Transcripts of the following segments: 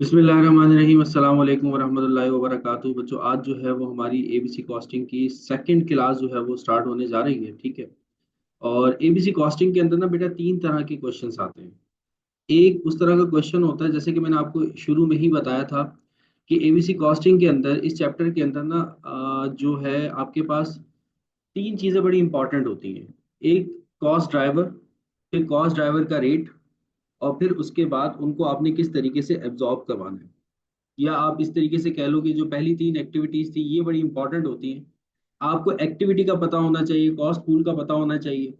बिस्मिल्लाहिर्रहमानिर्रहीम अस्सलाम वालेकुम वरहमतुल्लाहि वबरकातुहू। बच्चों, आज जो है वो हमारी एबीसी कॉस्टिंग की सेकंड क्लास जो है वो स्टार्ट होने जा रही है। ठीक है। और एबीसी कॉस्टिंग के अंदर ना बेटा तीन तरह के क्वेश्चंस आते हैं। एक उस तरह का क्वेश्चन होता है जैसे कि मैंने आपको शुरू में ही बताया था कि एबीसी कॉस्टिंग के अंदर इस चैप्टर के अंदर ना जो है आपके पास तीन चीज़ें बड़ी इंपॉर्टेंट होती हैं। एक कॉस्ट ड्राइवर, फिर कॉस्ट ड्राइवर का रेट, और फिर उसके बाद उनको आपने किस तरीके से एब्जॉर्ब करवाना है। या आप इस तरीके से कह लो कि जो पहली तीन एक्टिविटीज थी ये बड़ी इंपॉर्टेंट होती हैं। आपको एक्टिविटी का पता होना चाहिए, कॉस्ट पूल का पता होना चाहिए,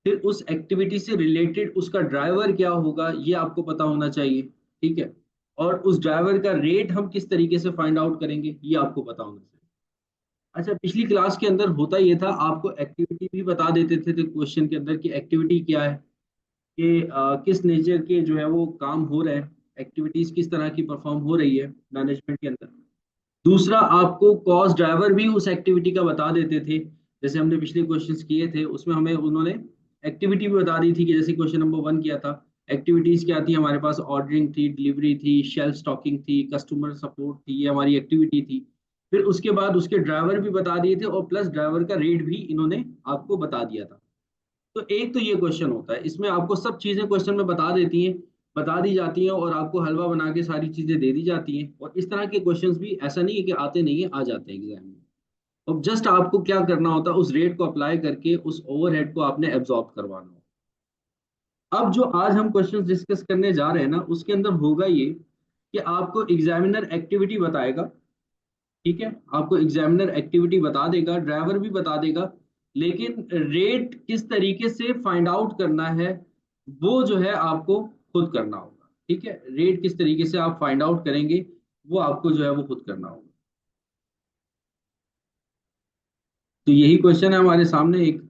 फिर उस एक्टिविटी से रिलेटेड उसका ड्राइवर क्या होगा ये आपको पता होना चाहिए। ठीक है। और उस ड्राइवर का रेट हम किस तरीके से फाइंड आउट करेंगे ये आपको पता होना चाहिए। अच्छा, पिछली क्लास के अंदर होता ये था, आपको एक्टिविटी भी बता देते थे क्वेश्चन के अंदर कि एक्टिविटी क्या है, कि किस नेचर के जो है वो काम हो रहे हैं, एक्टिविटीज किस तरह की परफॉर्म हो रही है मैनेजमेंट के अंदर। दूसरा, आपको कॉस्ट ड्राइवर भी उस एक्टिविटी का बता देते थे। जैसे हमने पिछले क्वेश्चंस किए थे उसमें हमें उन्होंने एक्टिविटी भी बता दी थी कि जैसे क्वेश्चन नंबर वन किया था, एक्टिविटीज क्या थी हमारे पास, ऑर्डरिंग थी, डिलीवरी थी, शेल्फ स्टॉकिंग थी, कस्टमर सपोर्ट थी, ये हमारी एक्टिविटी थी। फिर उसके बाद उसके ड्राइवर भी बता दिए थे और प्लस ड्राइवर का रेट भी इन्होंने आपको बता दिया था। तो एक तो ये क्वेश्चन होता है, इसमें आपको सब चीजें क्वेश्चन में बता देती हैं, बता दी जाती हैं और आपको हलवा बना के सारी चीजें दे दी जाती हैं। और इस तरह के क्वेश्चंस भी ऐसा नहीं है कि आते नहीं है, आ जाते हैं एग्जाम में। अब जस्ट आपको क्या करना होता है, उस रेट को अप्लाई करके उस ओवरहेड को आपने एब्जॉर्ब करवाना होता है। अब जो आज हम क्वेश्चंस डिस्कस करने जा रहे हैं ना उसके अंदर होगा ये कि आपको एग्जामिनर एक्टिविटी बताएगा। ठीक है, आपको एग्जामिनर एक्टिविटी बता देगा, ड्राइवर भी बता देगा, लेकिन रेट किस तरीके से फाइंड आउट करना है वो जो है आपको खुद करना होगा। ठीक है, रेट किस तरीके से आप फाइंड आउट करेंगे वो आपको जो है वो खुद करना होगा। तो यही क्वेश्चन है हमारे सामने। एक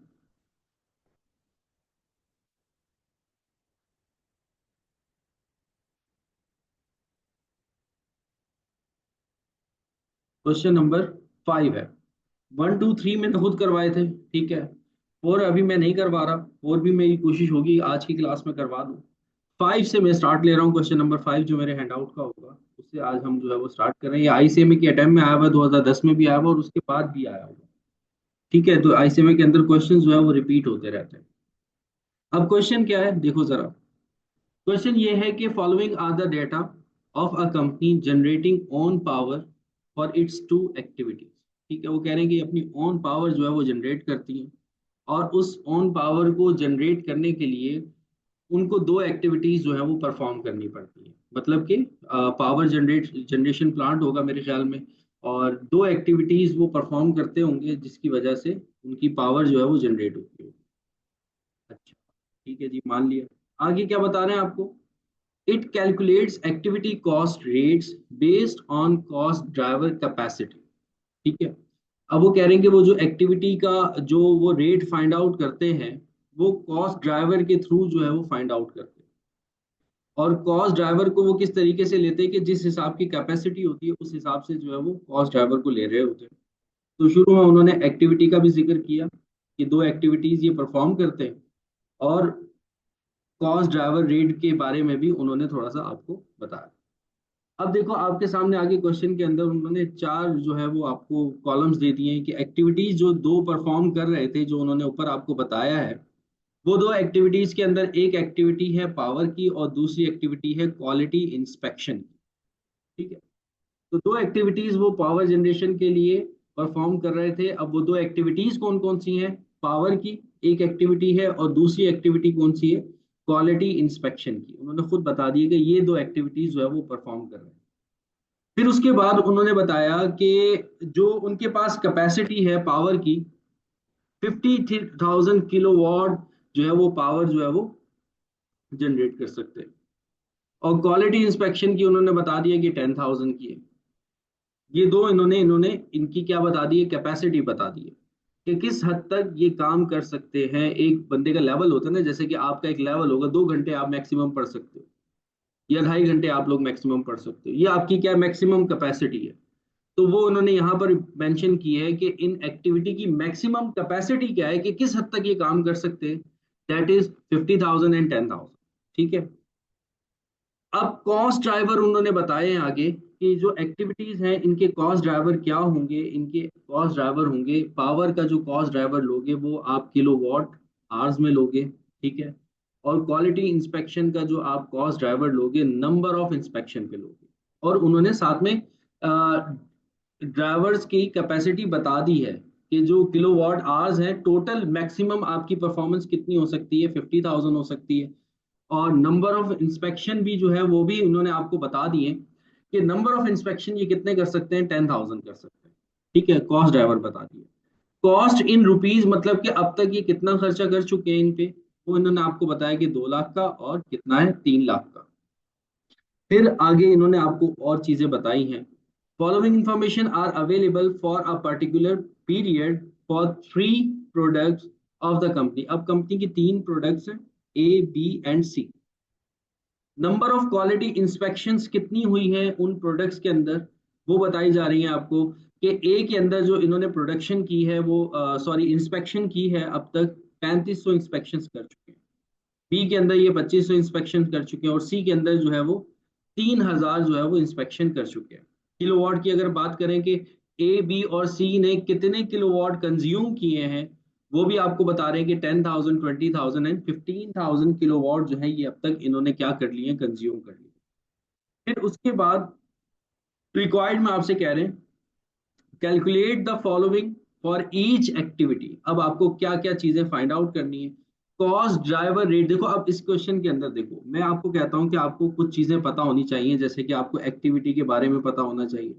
क्वेश्चन नंबर 5 है। 1 2 3 मैंने खुद करवाए थे। ठीक है, 4 अभी मैं नहीं करवा रहा, 4 भी मेरी कोशिश होगी आज की क्लास में करवा दूं। 5 से मैं स्टार्ट ले रहा हूँ। क्वेश्चन नंबर 5 जो मेरे हैंडआउट का होगा उससे आज हम जो है वो स्टार्ट कर रहे हैं। ये आईसीएमए के अटेम्प्ट में आया हुआ है, 2010 में भी आया हुआ और उसके बाद भी आया हुआ। ठीक है, तो आईसीएमए के अंदर क्वेश्चन जो है वो रिपीट होते रहते हैं। अब क्वेश्चन क्या है देखो जरा। क्वेश्चन ये है कि following are the data of a company generating on power for its two activities. ठीक है, वो कह रहे हैं कि अपनी ऑन पावर जो है वो जनरेट करती है और उस ऑन पावर को जनरेट करने के लिए उनको दो एक्टिविटीज जो है वो परफॉर्म करनी पड़ती है। मतलब कि पावर जनरेशन प्लांट होगा मेरे ख्याल में, और दो एक्टिविटीज वो परफॉर्म करते होंगे जिसकी वजह से उनकी पावर जो है वो जनरेट होती है। अच्छा, ठीक है जी, मान लिया। आगे क्या बता रहे हैं आपको, it calculates activity cost rates based on cost driver capacity. ठीक है, अब वो कह रहे हैं कि वो जो एक्टिविटी का जो वो रेट फाइंड आउट करते हैं वो कॉस्ट ड्राइवर के थ्रू जो है वो फाइंड आउट करते हैं। और कॉस्ट ड्राइवर को वो किस तरीके से लेते हैं कि जिस हिसाब की कैपेसिटी होती है उस हिसाब से जो है वो कॉस्ट ड्राइवर को ले रहे होते हैं। तो शुरू में उन्होंने एक्टिविटी का भी जिक्र किया कि दो एक्टिविटीज ये परफॉर्म करते हैं, और कॉस्ट ड्राइवर रेट के बारे में भी उन्होंने थोड़ा सा आपको बताया। अब देखो आपके सामने आगे क्वेश्चन के अंदर उन्होंने चार जो है वो आपको कॉलम्स दे दिए हैं कि एक्टिविटीज जो दो परफॉर्म कर रहे थे जो उन्होंने ऊपर आपको बताया है, वो दो एक्टिविटीज के अंदर एक एक्टिविटी है पावर की और दूसरी एक्टिविटी है क्वालिटी इंस्पेक्शन की। ठीक है, तो दो एक्टिविटीज वो पावर जनरेशन के लिए परफॉर्म कर रहे थे। अब वो दो एक्टिविटीज कौन कौन सी हैं, पावर की एक एक्टिविटी है और दूसरी एक्टिविटी कौन सी है, क्वालिटी इंस्पेक्शन की। उन्होंने खुद बता दिया कि ये दो एक्टिविटीज जो है वो परफॉर्म कर रहे हैं। फिर उसके बाद उन्होंने बताया कि जो उनके पास कैपेसिटी है पावर की, 50,000 किलोवाट जो है वो पावर जो है वो जनरेट कर सकते हैं। और क्वालिटी इंस्पेक्शन की उन्होंने बता दिया कि 10,000 की है। ये दो इन्होंने इन्होंने इनकी क्या बता दी है, कैपेसिटी बता दी है कि किस हद तक ये काम कर सकते हैं। एक बंदे का लेवल होता है ना, जैसे कि आपका एक लेवल होगा, 2 घंटे आप मैक्सिमम पढ़ सकते हो या 2.5 घंटे आप लोग मैक्सिमम पढ़ सकते हो, ये आपकी क्या मैक्सिमम कैपेसिटी है। तो वो उन्होंने यहाँ पर मेंशन की है कि इन एक्टिविटी की मैक्सिमम कैपेसिटी क्या है, कि किस हद तक ये काम कर सकते हैं। That is 50,000 and 10,000। ठीक है, अब कॉस्ट ड्राइवर उन्होंने बताए हैं आगे कि जो एक्टिविटीज हैं इनके कॉस्ट ड्राइवर क्या होंगे। इनके कॉस्ट ड्राइवर होंगे, पावर का जो कॉस्ट ड्राइवर लोगे वो आप किलोवाट आवर्स में लोगे, ठीक है। और क्वालिटी इंस्पेक्शन का जो आप कॉस्ट ड्राइवर लोगे नंबर ऑफ इंस्पेक्शन पे लोगे। और उन्होंने साथ में ड्राइवर्स की कैपेसिटी बता दी है कि जो किलोवाट आवर्स हैं टोटल मैक्सिमम आपकी परफॉर्मेंस कितनी हो सकती है, 50,000 हो सकती है। और नंबर ऑफ इंस्पेक्शन भी जो है वो भी उन्होंने आपको बता दिए कि नंबर ऑफ इंस्पेक्शन ये कितने कर सकते हैं, 10,000 कर सकते हैं, ठीक है। कॉस्ट ड्राइवर बता दिए। कॉस्ट इन रुपीज मतलब कि अब तक ये कितना खर्चा कर चुके हैं इन पे, वो इन्होंने आपको बताया कि 2 लाख का और कितना है 3 लाख का। फिर आगे इन्होंने आपको और चीजें बताई हैं। Following information are available for a particular period for 3 products of the company. अब कंपनी की 3 प्रोडक्ट्स हैं, A B and C. Number of quality inspections कितनी हुई है उन प्रोडक्ट्स के अंदर, वो बताई जा रही है आपको। कि ए के अंदर जो इन्होंने प्रोडक्शन की है वो सॉरी इंस्पेक्शन की है अब तक 3500 इंस्पेक्शंस कर चुके हैं। बी के अंदर ये 2500 इंस्पेक्शन कर चुके हैं और सी के अंदर जो है वो 3000 जो है वो इंस्पेक्शन कर चुके हैं। किलोवाट की अगर बात करें कि ए बी और सी ने कितने किलोवाट कंज्यूम किए हैं, वो भी आपको बता रहे हैं कि 10,000, 20,000 एंड 15,000 किलोवाट जो है ये अब तक इन्होंने क्या कर लिए, कंज्यूम कर लिए। फिर उसके बाद रिक्वायर्ड में आपसे कह रहे हैं calculate the following for each activity. अब आपको क्या क्या चीजें फाइंड आउट करनी है। कॉस्ट ड्राइवर रेट, देखो अब इस क्वेश्चन के अंदर देखो मैं आपको कहता हूं कि आपको कुछ चीजें पता होनी चाहिए, जैसे कि आपको एक्टिविटी के बारे में पता होना चाहिए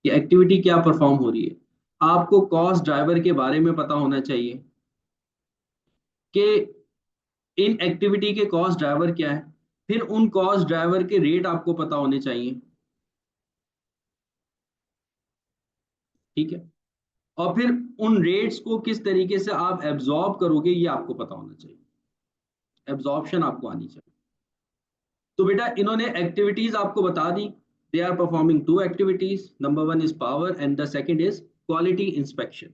कि एक्टिविटी क्या परफॉर्म हो रही है। आपको कॉस्ट ड्राइवर के बारे में पता होना चाहिए कि इन एक्टिविटी के कॉस्ट ड्राइवर क्या है। फिर उन कॉस्ट ड्राइवर के रेट आपको पता होने चाहिए, ठीक है। और फिर उन रेट्स को किस तरीके से आप एब्जॉर्ब करोगे ये आपको पता होना चाहिए, एब्जॉर्प्शन आपको आनी चाहिए। तो बेटा इन्होंने एक्टिविटीज आपको बता दी। They are performing 2 activities, number 1 is power and the second is quality inspection.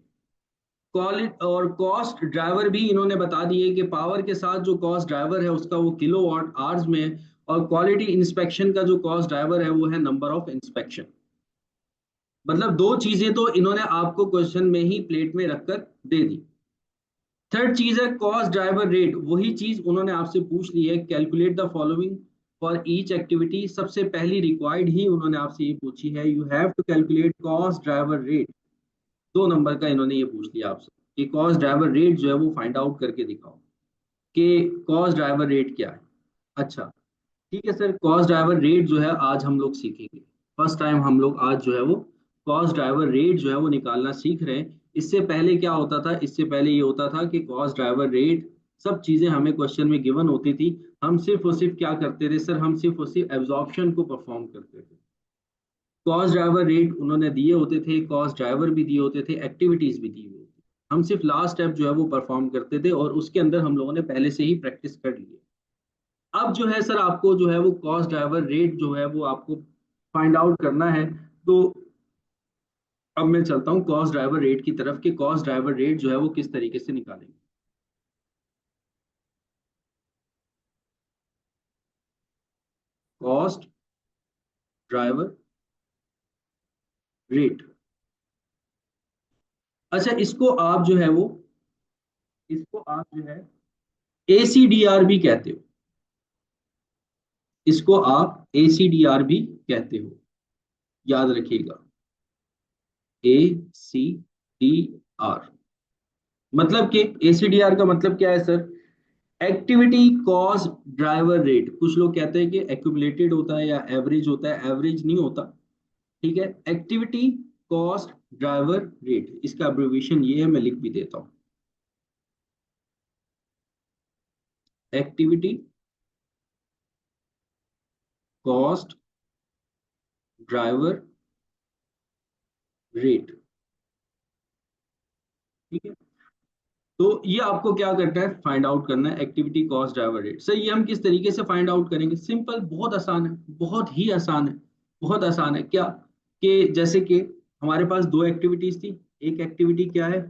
Quality और कॉस्ट ड्राइवर भी इन्होंने बता दिए कि पावर के साथ जो कॉस्ट ड्राइवर है उसका वो किलोवाट आवर्स में है। और क्वालिटी इंस्पेक्शन का जो कॉस्ट ड्राइवर है वो है नंबर ऑफ इंस्पेक्शन। मतलब दो चीजें तो इन्होंने आपको क्वेश्चन में ही प्लेट में रखकर दे दी। थर्ड चीज है कॉस्ट ड्राइवर रेट, वही चीज उन्होंने आपसे पूछ ली है, calculate the following for each activity. सबसे पहली रिक्वायर्ड ही उन्होंने आपसे ये पूछी है, you have to calculate cost driver rate. 2 number का इन्होंने ये पूछ लिया आपसे कि कॉस्ट ड्राइवर रेट जो है वो फाइंड आउट करके दिखाओ कि कॉस्ट ड्राइवर रेट क्या है। अच्छा ठीक है सर, कॉस्ट ड्राइवर रेट जो है आज हम लोग सीखेंगे। फर्स्ट टाइम हम लोग आज जो है वो कॉस्ट ड्राइवर रेट जो है वो निकालना सीख रहे हैं। इससे पहले क्या होता था, इससे पहले ये होता था कि कॉस्ट ड्राइवर रेट सब चीजें हमें क्वेश्चन में गिवन होती थी। हम सिर्फ और सिर्फ क्या करते थे सर, हम सिर्फ और सिर्फ एब्जॉर्प्शन को परफॉर्म करते थे। कॉस्ट ड्राइवर रेट उन्होंने दिए होते थे, कॉस्ट ड्राइवर भी दिए होते थे, एक्टिविटीज भी दी हुई होती। हम सिर्फ लास्ट स्टेप जो है वो परफॉर्म करते थे और उसके अंदर हम लोगों ने पहले से ही प्रैक्टिस कर ली है। अब जो है सर आपको जो है वो कॉस्ट ड्राइवर रेट जो है वो आपको फाइंड आउट करना है। तो अब मैं चलता हूँ कॉस्ट ड्राइवर रेट की तरफ कि कॉस्ट ड्राइवर रेट जो है वो किस तरीके से निकालेंगे। कॉस्ट ड्राइवर रेट, अच्छा इसको आप जो है वो, इसको आप जो है ACDR भी कहते हो, इसको आप ACDR भी कहते हो, याद रखिएगा। ACDR मतलब कि ACDR का मतलब क्या है sir, activity cost driver rate. कुछ लोग कहते हैं कि एक्यूमुलेटेड होता है या एवरेज होता है, एवरेज नहीं होता, ठीक है। एक्टिविटी कॉस्ट ड्राइवर रेट, इसका अब्रिविएशन ये है, मैं लिख भी देता हूं। एक्टिविटी कॉस्ट ड्राइवर रेट, ठीक है। तो ये आपको क्या करना है, फाइंड आउट करना है activity cost driver rate. Sir ये हम किस तरीके से फाइंड आउट करेंगे, सिंपल, बहुत आसान है, बहुत ही आसान है। बहुत आसान है क्या, कि जैसे कि हमारे पास 2 एक्टिविटीज थी। एक एक्टिविटी क्या है,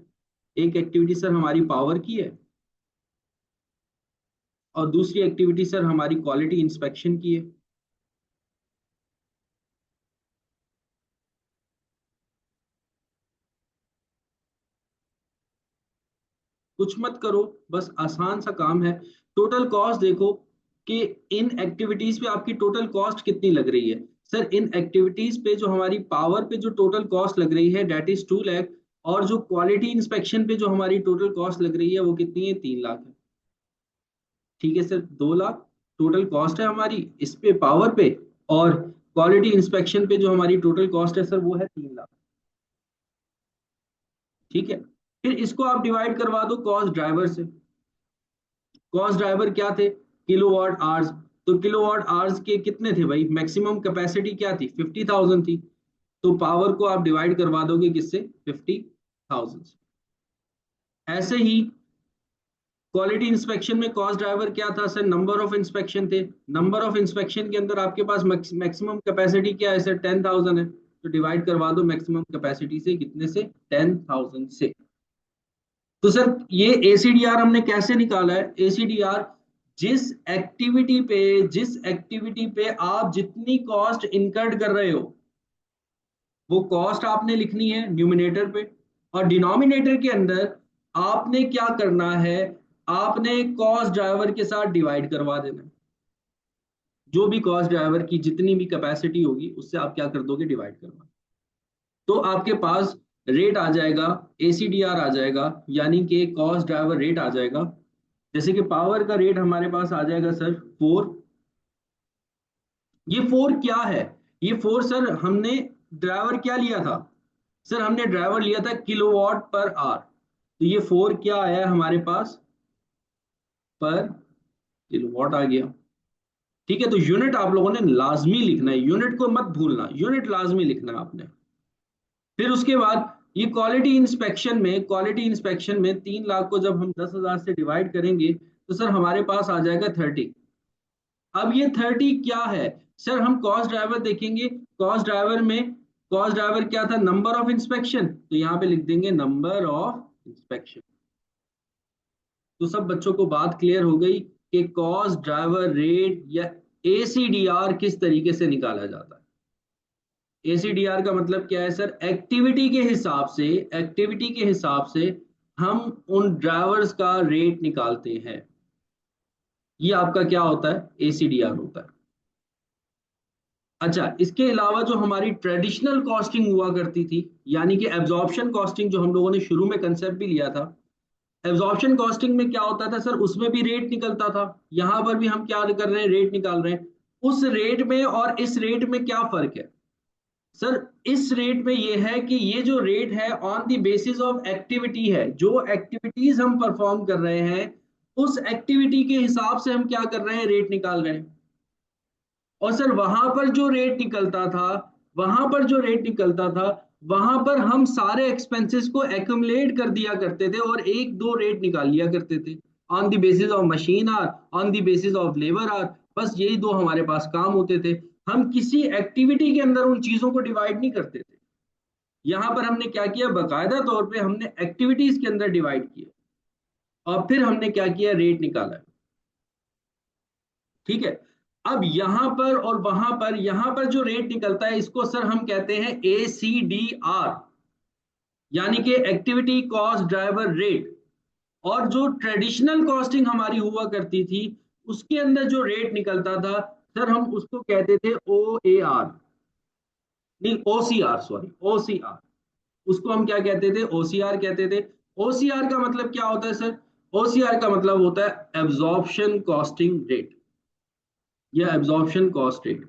एक एक्टिविटी सर हमारी पावर की है और दूसरी एक्टिविटी सर हमारी क्वालिटी इंस्पेक्शन की है। कुछ मत करो, बस आसान सा काम है। टोटल कॉस्ट देखो कि इन एक्टिविटीज पे आपकी टोटल कॉस्ट कितनी लग रही है। सर इन एक्टिविटीज पे जो हमारी पावर पे जो टोटल कॉस्ट लग रही है डेट इज 2 लाख, और जो क्वालिटी इंस्पेक्शन पे जो हमारी टोटल कॉस्ट लग रही है वो कितनी है, 3 लाख है। ठीक है सर, 2 लाख टोटल कॉस्ट है हमारी इस पे पावर पे, और क्वालिटी इंस्पेक्शन पे जो हमारी टोटल कॉस्ट है सर वो है 3 लाख। ठीक है, फिर इसको आप डिवाइड करवा दो कॉस्ट ड्राइवर से। कॉस्ट ड्राइवर क्या थे, किलोवाट आवर्स। तो किलोवाट आवर्स के कितने थे भाई, मैक्सिमम कैपेसिटी क्या थी, 50,000 थी। तो पावर को आप डिवाइड करवा दोगे किससे, 50,000 से। ऐसे ही क्वालिटी इंस्पेक्शन में कॉस्ट ड्राइवर क्या था सर, नंबर ऑफ इंस्पेक्शन थे। नंबर ऑफ इंस्पेक्शन के अंदर आपके पास मैक्सिमम कैपेसिटी क्या है सर, 10,000 है। तो डिवाइड करवा दो मैक्सिमम कैपेसिटी से, कितने से, 10,000 से। तो सर ये एसीडीआर हमने कैसे निकाला है, एसीडीआर जिस एक्टिविटी पे आप जितनी कॉस्ट इनकर्ड कर रहे हो वो कॉस्ट आपने लिखनी है न्यूमिनेटर पे, और डिनोमिनेटर के अंदर आपने क्या करना है, आपने कॉस्ट ड्राइवर के साथ डिवाइड करवा देना है। जो भी कॉस्ट ड्राइवर की जितनी भी कैपेसिटी होगी उससे आप क्या कर दोगे, डिवाइड करवा। तो आपके पास रेट आ जाएगा, एसीडीआर आ जाएगा, यानी कि कॉस्ट ड्राइवर रेट आ जाएगा। जैसे कि पावर का रेट हमारे पास आ जाएगा सर 4। ये 4 क्या है, ये 4 सर हमने ड्राइवर क्या लिया था, सर हमने ड्राइवर लिया था किलोवाट पर आवर। तो ये 4 क्या आया है हमारे पास, पर किलोवाट आ गया। ठीक है, तो यूनिट आप लोगों ने लाजमी लिखना है, यूनिट को मत भूलना, यूनिट लाजमी लिखना है आपने। फिर उसके बाद ये क्वालिटी इंस्पेक्शन में 3 लाख को जब हम 10,000 से डिवाइड करेंगे तो सर हमारे पास आ जाएगा 30। अब ये 30 क्या है, सर हम कॉस्ट ड्राइवर देखेंगे। कॉस्ट ड्राइवर क्या था, नंबर ऑफ इंस्पेक्शन, तो यहाँ पे लिख देंगे नंबर ऑफ इंस्पेक्शन। तो सब बच्चों को बात क्लियर हो गई कि कॉस्ट ड्राइवर रेट या एसीडीआर किस तरीके से निकाला जाता है। एसीडीआर का मतलब क्या है सर, एक्टिविटी के हिसाब से हम उन ड्राइवर्स का रेट निकालते हैं। ये आपका क्या होता है, एसीडीआर होता है। अच्छा, इसके अलावा जो हमारी ट्रेडिशनल कॉस्टिंग हुआ करती थी, यानी कि एब्जॉर्प्शन कॉस्टिंग, जो हम लोगों ने शुरू में कंसेप्ट भी लिया था। एब्जॉर्प्शन कॉस्टिंग में क्या होता था सर, उसमें भी रेट निकलता था। यहां पर भी हम क्या कर रहे हैं, रेट निकाल रहे हैं। उस रेट में और इस रेट में क्या फर्क है सर, इस रेट में ये है कि ये जो रेट है on the basis of activity है, जो एक्टिविटीज हम परफॉर्म कर रहे हैं उस एक्टिविटी के हिसाब से हम क्या कर रहे हैं, रेट निकाल रहे हैं। और सर वहां पर जो रेट निकलता था वहां पर हम सारे एक्सपेंसेस को एक्यूमुलेट कर दिया करते थे और एक दो रेट निकाल लिया करते थे, on the basis of machine hour, on the basis of labour hour. बस यही दो हमारे पास काम होते थे। हम किसी एक्टिविटी के अंदर उन चीजों को डिवाइड नहीं करते थे। यहाँ पर हमने क्या किया, बाकायदा तौर पे हमने एक्टिविटीज के अंदर डिवाइड किया और फिर हमने क्या किया, रेट निकाला। ठीक है, अब यहां पर और वहां पर, यहां पर जो रेट निकलता है इसको सर हम कहते हैं ACDR, यानी कि एक्टिविटी कॉस्ट ड्राइवर रेट। और जो ट्रेडिशनल कॉस्टिंग हमारी हुआ करती थी उसके अंदर जो रेट निकलता था सर हम उसको कहते थे OAR, नहीं OCR, सॉरी OCR। उसको हम क्या कहते थे, OCR कहते थे। OCR का मतलब क्या होता है सर, OCR का मतलब होता है एब्जॉर्प्शन कॉस्टिंग रेट या एब्जॉर्प्शन कॉस्ट रेट,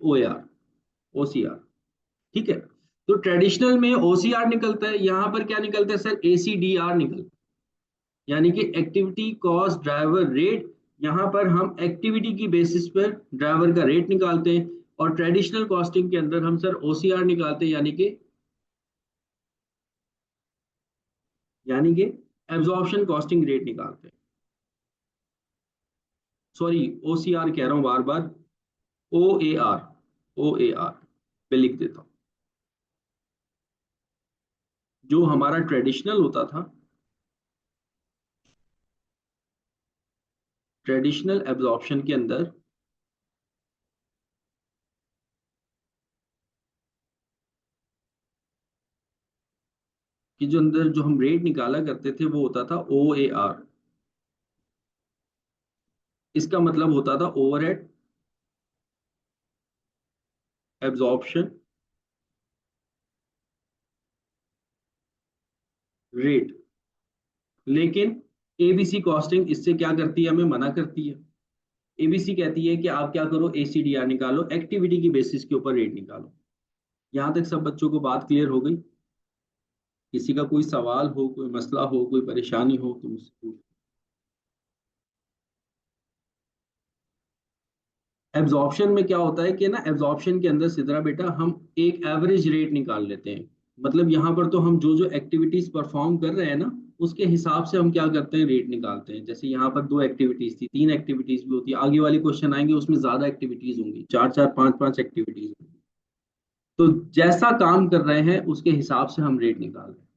OCR। ठीक है, तो ट्रेडिशनल में OCR निकलता है, यहां पर क्या निकलता है सर, ACDR निकलता है, यानी कि एक्टिविटी कॉस्ट ड्राइवर रेट। यहां पर हम एक्टिविटी की बेसिस पर ड्राइवर का रेट निकालते हैं, और ट्रेडिशनल कॉस्टिंग के अंदर हम सर OCR निकालते हैं, यानी कि एब्जॉर्प्शन कॉस्टिंग रेट निकालते हैं। सॉरी, OCR कह रहा हूं बार बार, OAR, OAR पे लिख देता हूं। जो हमारा ट्रेडिशनल होता था, ट्रेडिशनल एब्जॉर्प्शन के अंदर कि जो अंदर जो हम रेट निकाला करते थे वो होता था OAR। इसका मतलब होता था ओवरहेड एब्जॉर्प्शन रेट। लेकिन एबीसी कॉस्टिंग इससे क्या करती है, हमें मना करती है। एबीसी कहती है कि आप क्या करो, एसीडीआर निकालो, एक्टिविटी की बेसिस के ऊपर रेट निकालो। यहां तक सब बच्चों को बात क्लियर हो गई? किसी का कोई सवाल हो, कोई मसला हो, कोई परेशानी हो तो मुझसे पूछ। एब्जॉर्प्शन में क्या होता है कि ना, एब्जॉर्प्शन के अंदर सिद्रा बेटा हम एक एवरेज रेट निकाल लेते हैं। मतलब यहाँ पर तो हम जो जो एक्टिविटीज परफॉर्म कर रहे हैं ना, उसके हिसाब से हम क्या करते हैं, रेट निकालते हैं। जैसे यहाँ पर 2 एक्टिविटीज थी, 3 एक्टिविटीज भी होती है, आगे वाले क्वेश्चन आएंगे उसमें ज्यादा एक्टिविटीज होंगी, 4 4 5 5 एक्टिविटीज होंगी। तो जैसा काम कर रहे हैं उसके हिसाब से हम रेट निकाल रहे हैं।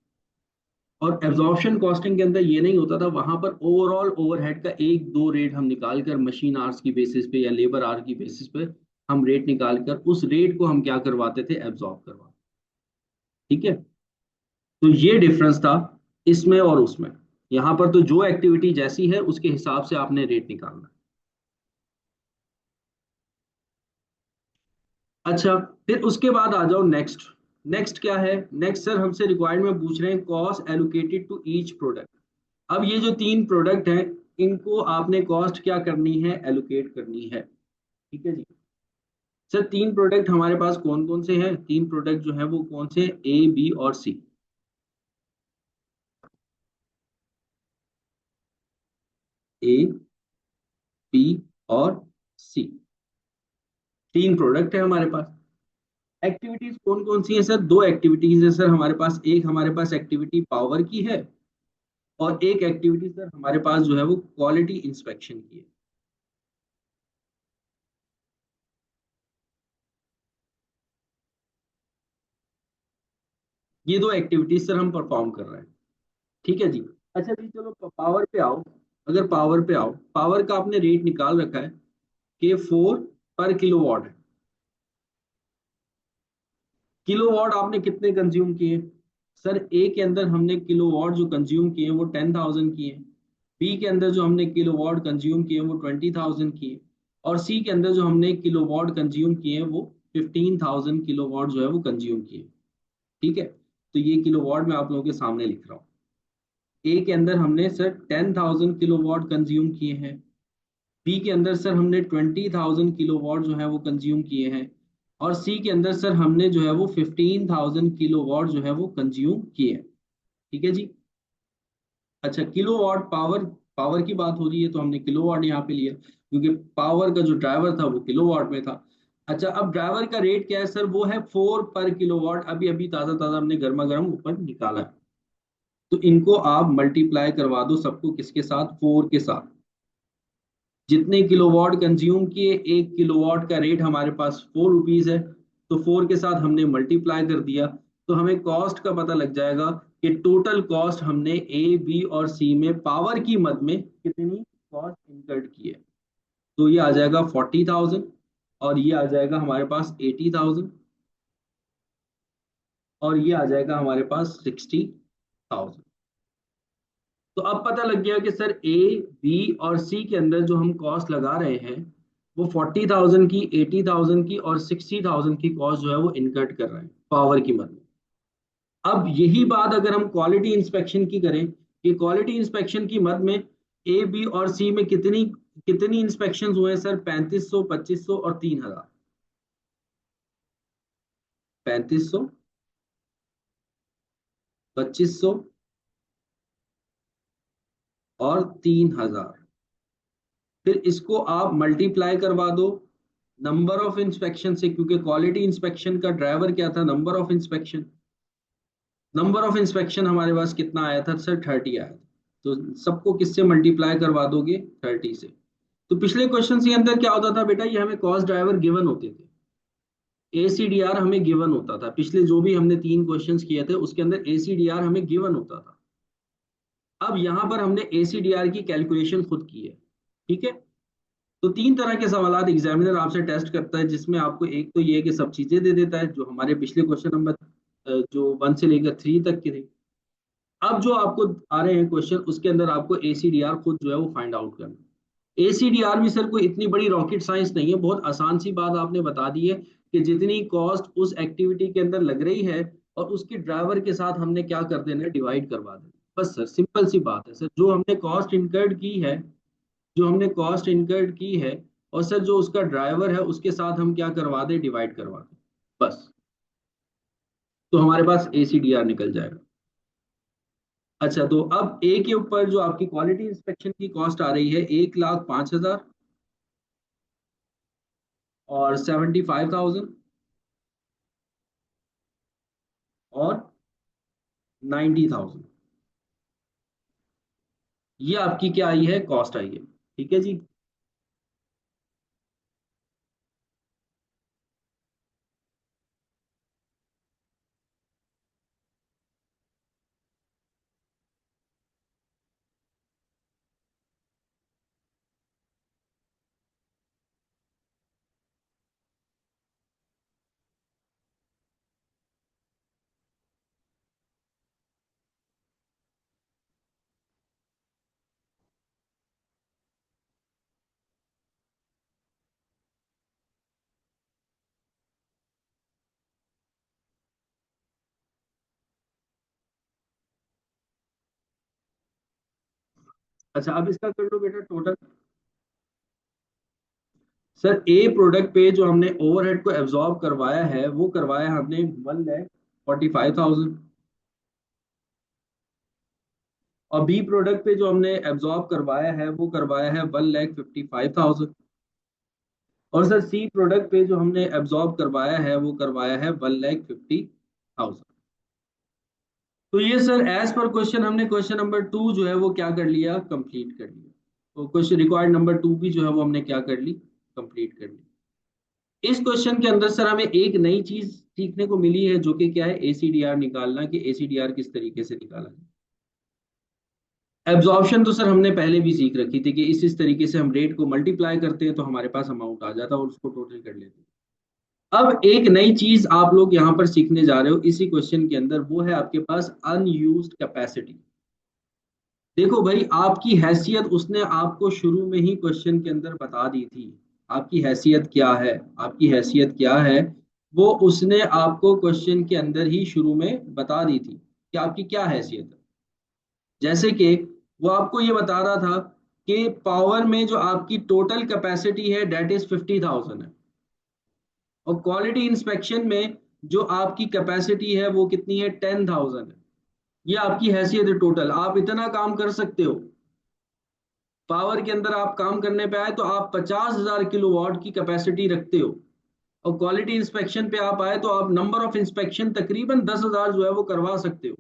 और एब्जॉर्प्शन कॉस्टिंग के अंदर ये नहीं होता था, वहां पर ओवरऑल ओवरहेड का एक दो रेट हम निकाल कर, मशीन आवर्स की बेसिस पे या लेबर आवर की बेसिस पे हम रेट निकाल कर उस रेट को हम क्या करवाते थे, एब्जॉर्ब करवाते। ठीक है। तो ये डिफरेंस था इसमें और उसमें। यहाँ पर तो जो एक्टिविटी जैसी है उसके हिसाब से आपने रेट निकालना है। अच्छा, फिर उसके बाद आ जाओ नेक्स्ट। नेक्स्ट क्या है, नेक्स्ट सर हमसे रिक्वायर्ड में पूछ रहे हैं cost allocated to each product. अब ये जो 3 प्रोडक्ट हैं, इनको आपने कॉस्ट क्या करनी है, एलोकेट करनी है। ठीक है जी। सर 3 प्रोडक्ट हमारे पास कौन कौन से हैं, 3 प्रोडक्ट जो है वो कौन से, ए बी और सी। ए, बी और सी, 3 प्रोडक्ट है हमारे पास। एक्टिविटीज कौन कौन सी है सर, 2 एक्टिविटीज है सर हमारे पास। एक हमारे पास एक्टिविटी पावर की है, और एक एक्टिविटी सर हमारे पास जो है वो क्वालिटी इंस्पेक्शन की है। ये 2 एक्टिविटीज सर हम परफॉर्म कर रहे हैं। ठीक है जी। अच्छा जी, चलो पावर पे आओ। अगर पावर पे आओ, पावर का आपने रेट निकाल रखा है कि 4 पर किलोवाट है। किलोवाट आपने कितने कंज्यूम किए? सर ए के अंदर हमने किलोवाट जो कंज्यूम किए वो 10,000 किए। बी के अंदर जो हमने किलोवाट कंज्यूम किए वो 20,000 किए। और सी के अंदर जो हमने किलोवाट कंज्यूम किए वो 15,000 किलोवाट जो है वो कंज्यूम किए। ठीक है। तो ये किलोवाट मैं आप लोगों के सामने लिख रहा हूँ। ए के अंदर हमने सर 10,000 किलोवाट कंज्यूम किए हैं। बी के अंदर सर हमने 20,000 किलोवाट जो है वो कंज्यूम किए हैं। और सी के अंदर सर हमने जो है वो 15,000 किलोवाट जो है वो कंज्यूम किए हैं। ठीक है जी। अच्छा, किलोवाट पावर, पावर की बात हो रही है तो हमने किलोवाट यहाँ पे लिया, क्योंकि पावर का जो ड्राइवर था वो किलोवाट में था। अच्छा, अब ड्राइवर का रेट क्या है सर, वो है 4 पर किलोवाट। अभी अभी ताज़ा ताज़ा हमने गर्मा गर्म ऊपर निकाला है। तो इनको आप मल्टीप्लाई करवा दो सबको, किसके साथ, 4 के साथ। जितने किलोवाट कंज्यूम किए, 1 किलोवाट का रेट हमारे पास 4 रुपीज है, तो 4 के साथ हमने मल्टीप्लाई कर दिया। तो हमें कॉस्ट का पता लग जाएगा कि टोटल कॉस्ट हमने ए बी और सी में पावर की मद में कितनी कॉस्ट इंकर्ड की है। तो ये आ जाएगा 40,000, और ये आ जाएगा हमारे पास 80,000, और ये आ जाएगा हमारे पास 60,000। तो अब पता लग गया कि सर ए, बी और सी के अंदर जो हम कॉस्ट लगा रहे हैं वो 40,000 की, 80,000 की और 60,000 की कॉस्ट जो है वो इनकर्ट कर रहे हैं पावर की मद में। अब यही बात अगर हम क्वालिटी इंस्पेक्शन की करें, कि क्वालिटी इंस्पेक्शन की मद में ए बी और सी में कितनी कितनी इंस्पेक्शन हुए हैं सर, 3500, 2500 और 3,000। 3500, 2500 और 3,000। फिर इसको आप मल्टीप्लाई करवा दो नंबर ऑफ इंस्पेक्शन से, क्योंकि क्वालिटी इंस्पेक्शन का ड्राइवर क्या था, number of inspection. Number of inspection हमारे पास कितना आया था सर, 30 आया था। तो सबको किससे मल्टीप्लाई करवा दोगे, 30 से। तो पिछले क्वेश्चन के अंदर क्या होता था बेटा, ये हमें कॉस्ट ड्राइवर गिवन होते थे, एसीडीआर हमें गिवन होता था। पिछले जो भी हमने 3 क्वेश्चंस किए थे उसके अंदर एसीडीआर हमें गिवन होता था। अब यहाँ पर हमने एसीडीआर की कैलकुलेशन खुद की है। ठीक है। तो 3 तरह के सवाल एग्जामिनर आपसे टेस्ट करता है, जिसमें आपको एक तो ये है कि सब चीजें दे देता है जो हमारे पिछले क्वेश्चन नंबर जो 1 से लेकर 3 तक के थे। अब जो आपको आ रहे हैं क्वेश्चन, उसके अंदर आपको एसीडीआर खुद जो है वो फाइंड आउट करना है। एसीडीआर भी सर कोई इतनी बड़ी रॉकेट साइंस नहीं है, बहुत आसान सी बात आपने बता दी है कि जितनी कॉस्ट उस एक्टिविटी के अंदर लग रही है और उसके ड्राइवर के साथ हमने क्या कर देना है, डिवाइड करवा देना। बस सर सिंपल सी बात है सर, जो हमने कॉस्ट इनकर्ड की है, जो हमने कॉस्ट इनकर्ड की है, और सर जो उसका ड्राइवर है उसके साथ हम क्या करवा दें, डिवाइड करवा दें, बस। तो हमारे पास एसीडीआर निकल जाएगा। अच्छा, तो अब ए के ऊपर जो आपकी क्वालिटी इंस्पेक्शन की कॉस्ट आ रही है 1,05,000 और 75,000 और 90,000, ये आपकी क्या आई है, कॉस्ट आई है। ठीक है जी। अच्छा, अब इसका कर लो बेटा टोटल। सर ए प्रोडक्ट पे जो हमने ओवरहेड को एब्जॉर्ब करवाया है वो करवाया हमने 1,45,000, और बी प्रोडक्ट पे जो हमने एब्जॉर्ब करवाया है वो करवाया है 1,55,000, और सर सी प्रोडक्ट पे जो हमने एब्जॉर्ब करवाया है वो करवाया है 1,50,000। तो ये सर एज पर क्वेश्चन हमने क्वेश्चन नंबर 2 जो है वो क्या कर लिया, कंप्लीट कर लिया। तो क्वेश्चन रिक्वायर्ड नंबर 2 भी जो है वो हमने क्या कर ली, कंप्लीट कर ली। इस क्वेश्चन के अंदर सर हमें एक नई चीज सीखने को मिली है, जो कि क्या है, एसीडीआर निकालना, कि एसीडीआर किस तरीके से निकाला जाए। एब्जॉर्प्शन तो सर हमने पहले भी सीख रखी थी कि इस तरीके से हम रेट को मल्टीप्लाई करते हैं तो हमारे पास अमाउंट आ जाता है और उसको टोटल कर लेते हैं। अब एक नई चीज आप लोग यहाँ पर सीखने जा रहे हो इसी क्वेश्चन के अंदर, वो है आपके पास अनयूज्ड कैपेसिटी। देखो भाई, आपकी हैसियत उसने आपको शुरू में ही क्वेश्चन के अंदर बता दी थी। आपकी हैसियत क्या है, आपकी हैसियत क्या है, वो उसने आपको क्वेश्चन के अंदर ही शुरू में बता दी थी कि आपकी क्या हैसियत है। जैसे कि वो आपको ये बता रहा था कि पावर में जो आपकी टोटल कैपेसिटी है डेट इज 50,000 है, और क्वालिटी इंस्पेक्शन में जो आपकी कैपेसिटी है वो कितनी है, 10,000 है। ये आपकी हैसियत है टोटल, आप इतना काम कर सकते हो। पावर के अंदर आप काम करने पे आए तो आप 50,000 किलोवाट की कैपेसिटी रखते हो, और क्वालिटी इंस्पेक्शन पे आप आए तो आप नंबर ऑफ इंस्पेक्शन तकरीबन 10,000 जो है वो करवा सकते हो।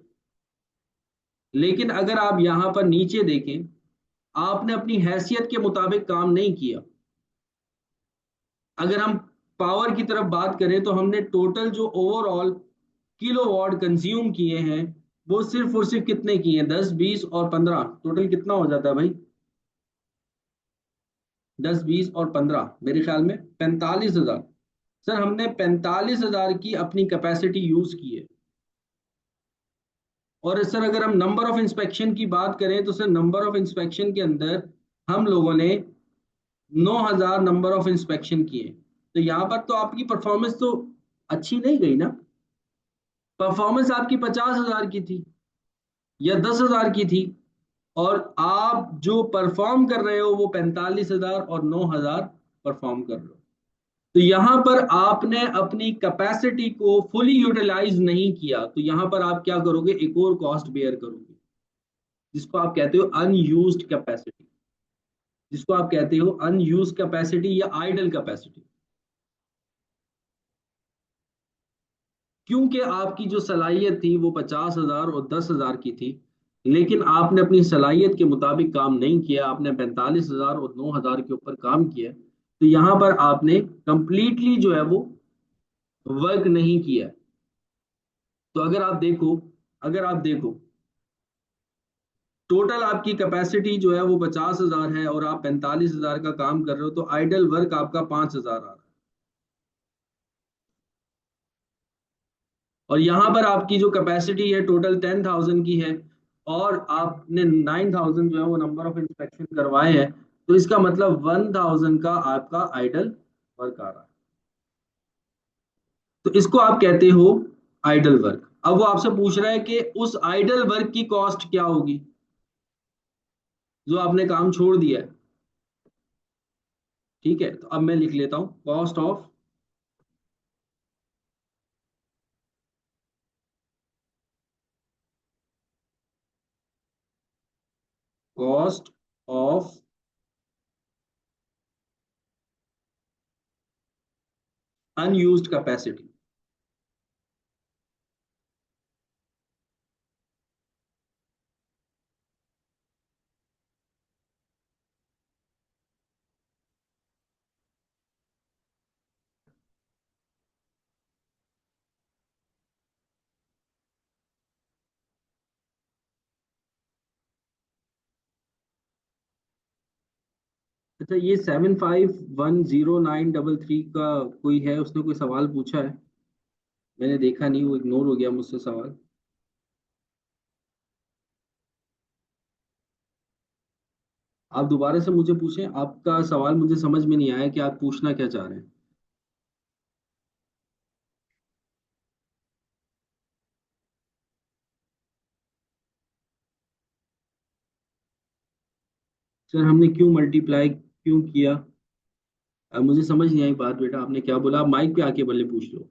लेकिन अगर आप यहाँ पर नीचे देखें, आपने अपनी हैसियत के मुताबिक काम नहीं किया। अगर हम पावर की तरफ बात करें तो हमने टोटल जो ओवरऑल किलोवाट कंज्यूम किए हैं वो सिर्फ और सिर्फ कितने किए हैं, 10, 20 और 15, टोटल कितना हो जाता है भाई, 10, 20 और 15, मेरे ख्याल में 45,000। सर हमने 45,000 की अपनी कैपेसिटी यूज की है। और सर अगर हम नंबर ऑफ इंस्पेक्शन की बात करें तो सर नंबर ऑफ इंस्पेक्शन के अंदर हम लोगों ने 9,000 नंबर ऑफ इंस्पेक्शन किए। तो यहाँ पर तो आपकी परफॉर्मेंस तो अच्छी नहीं गई ना। परफॉर्मेंस आपकी 50,000 की थी या 10,000 की थी, और आप जो परफॉर्म कर रहे हो वो 45,000 और 9,000 परफॉर्म कर रहे हो। तो यहां पर आपने अपनी कैपेसिटी को फुली यूटिलाइज नहीं किया, तो यहां पर आप क्या करोगे, एक और कॉस्ट बेयर करोगे, जिसको आप कहते हो अनयूज्ड कैपेसिटी, जिसको आप कहते हो अनयूज्ड कैपेसिटी या आइडल कैपेसिटी। क्योंकि आपकी जो सलाहियत थी वो 50,000 और 10,000 की थी, लेकिन आपने अपनी सलाहियत के मुताबिक काम नहीं किया, आपने 45,000 और 9,000 के ऊपर काम किया, तो यहां पर आपने कंप्लीटली जो है वो वर्क नहीं किया। तो अगर आप देखो टोटल आपकी कैपेसिटी जो है वो 50,000 है और आप 45,000 का काम कर रहे हो, तो आइडल वर्क आपका 5,000 आ रहा है। और यहाँ पर आपकी जो कैपेसिटी है टोटल 10,000 की है, और आपने 9,000 जो है वो नंबर ऑफ इंस्पेक्शन करवाए हैं, तो इसका मतलब 1000 का आपका आइडल वर्क आ रहा है। तो इसको आप कहते हो आइडल वर्क। अब वो आपसे पूछ रहा है कि उस आइडल वर्क की कॉस्ट क्या होगी, जो आपने काम छोड़ दिया है। ठीक है, तो अब मैं लिख लेता हूं कॉस्ट ऑफ अनयूज्ड कैपेसिटी। अच्छा, ये 75109333 का कोई है, उसने कोई सवाल पूछा है? मैंने देखा नहीं, वो इग्नोर हो गया मुझसे सवाल। आप दोबारा से मुझे पूछें, आपका सवाल मुझे समझ में नहीं आया कि आप पूछना क्या चाह रहे हैं। सर हमने क्यों मल्टीप्लाई क्यों किया? मुझे समझ नहीं आई बात बेटा, आपने क्या बोला? आप माइक पे आके भले पूछ लो।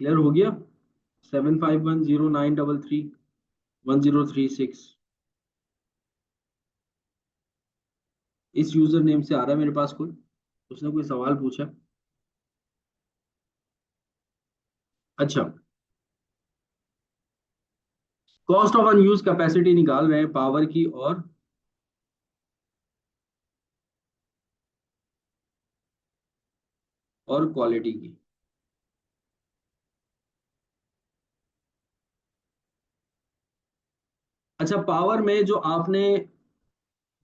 क्लियर हो गया? 751093311036 इस यूजर नेम से आ रहा है मेरे पास कोई, उसने कोई सवाल पूछा। अच्छा, कॉस्ट ऑफ अनयूज कैपेसिटी निकाल रहे हैं पावर की और क्वालिटी की। अच्छा, पावर में जो आपने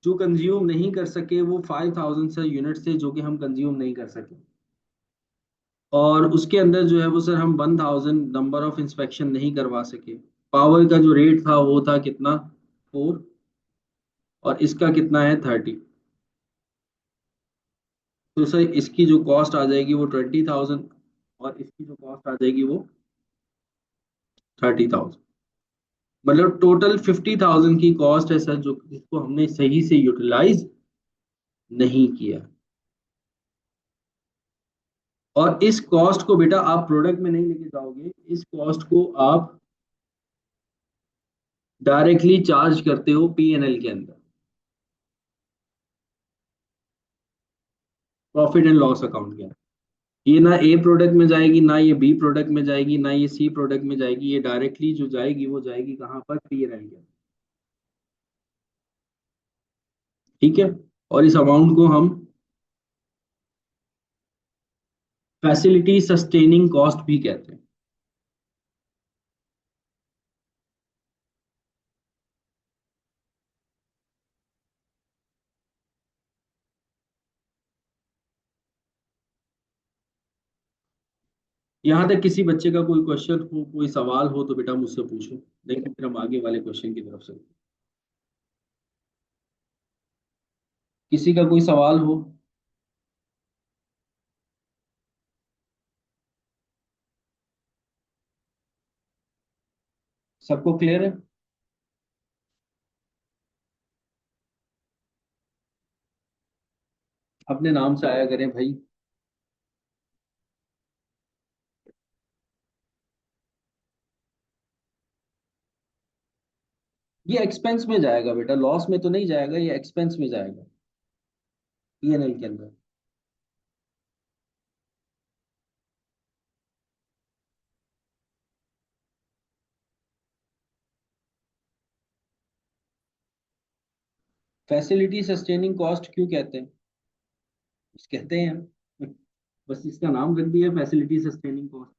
जो कंज्यूम नहीं कर सके वो 5000 से यूनिट से, जो कि हम कंज्यूम नहीं कर सके। और उसके अंदर जो है वो सर हम 1000 नंबर ऑफ इंस्पेक्शन नहीं करवा सके। पावर का जो रेट था वो था कितना? 4। और इसका कितना है? 30। तो सर इसकी जो कॉस्ट आ जाएगी वो 20,000, और इसकी जो कॉस्ट आ जाएगी वो 30,000। मतलब टोटल 50,000 की कॉस्ट है सर, जो जिसको हमने सही से यूटिलाइज नहीं किया। और इस कॉस्ट को बेटा आप प्रोडक्ट में नहीं लेके जाओगे, इस कॉस्ट को आप डायरेक्टली चार्ज करते हो पीएनएल के अंदर, प्रॉफिट एंड लॉस अकाउंट के अंदर। ये ना ए प्रोडक्ट में जाएगी, ना ये बी प्रोडक्ट में जाएगी, ना ये सी प्रोडक्ट में जाएगी। ये डायरेक्टली जो जाएगी वो जाएगी कहाँ पर? पीएनएल के अंदर। ठीक है, और इस अमाउंट को हम फैसिलिटी सस्टेनिंग कॉस्ट भी कहते हैं। यहाँ तक किसी बच्चे का कोई क्वेश्चन हो, कोई सवाल हो तो बेटा मुझसे पूछो, नहीं तो फिर हम आगे वाले क्वेश्चन की तरफ से। किसी का कोई सवाल हो? सबको क्लियर है? अपने नाम से आया करें भाई। ये एक्सपेंस में जाएगा बेटा, लॉस में तो नहीं जाएगा, ये एक्सपेंस में जाएगा पीएनएल के अंदर। फैसिलिटी सस्टेनिंग कॉस्ट क्यों कहते हैं? बस कहते हैं हम, बस इसका नाम रख दिया facility sustaining cost.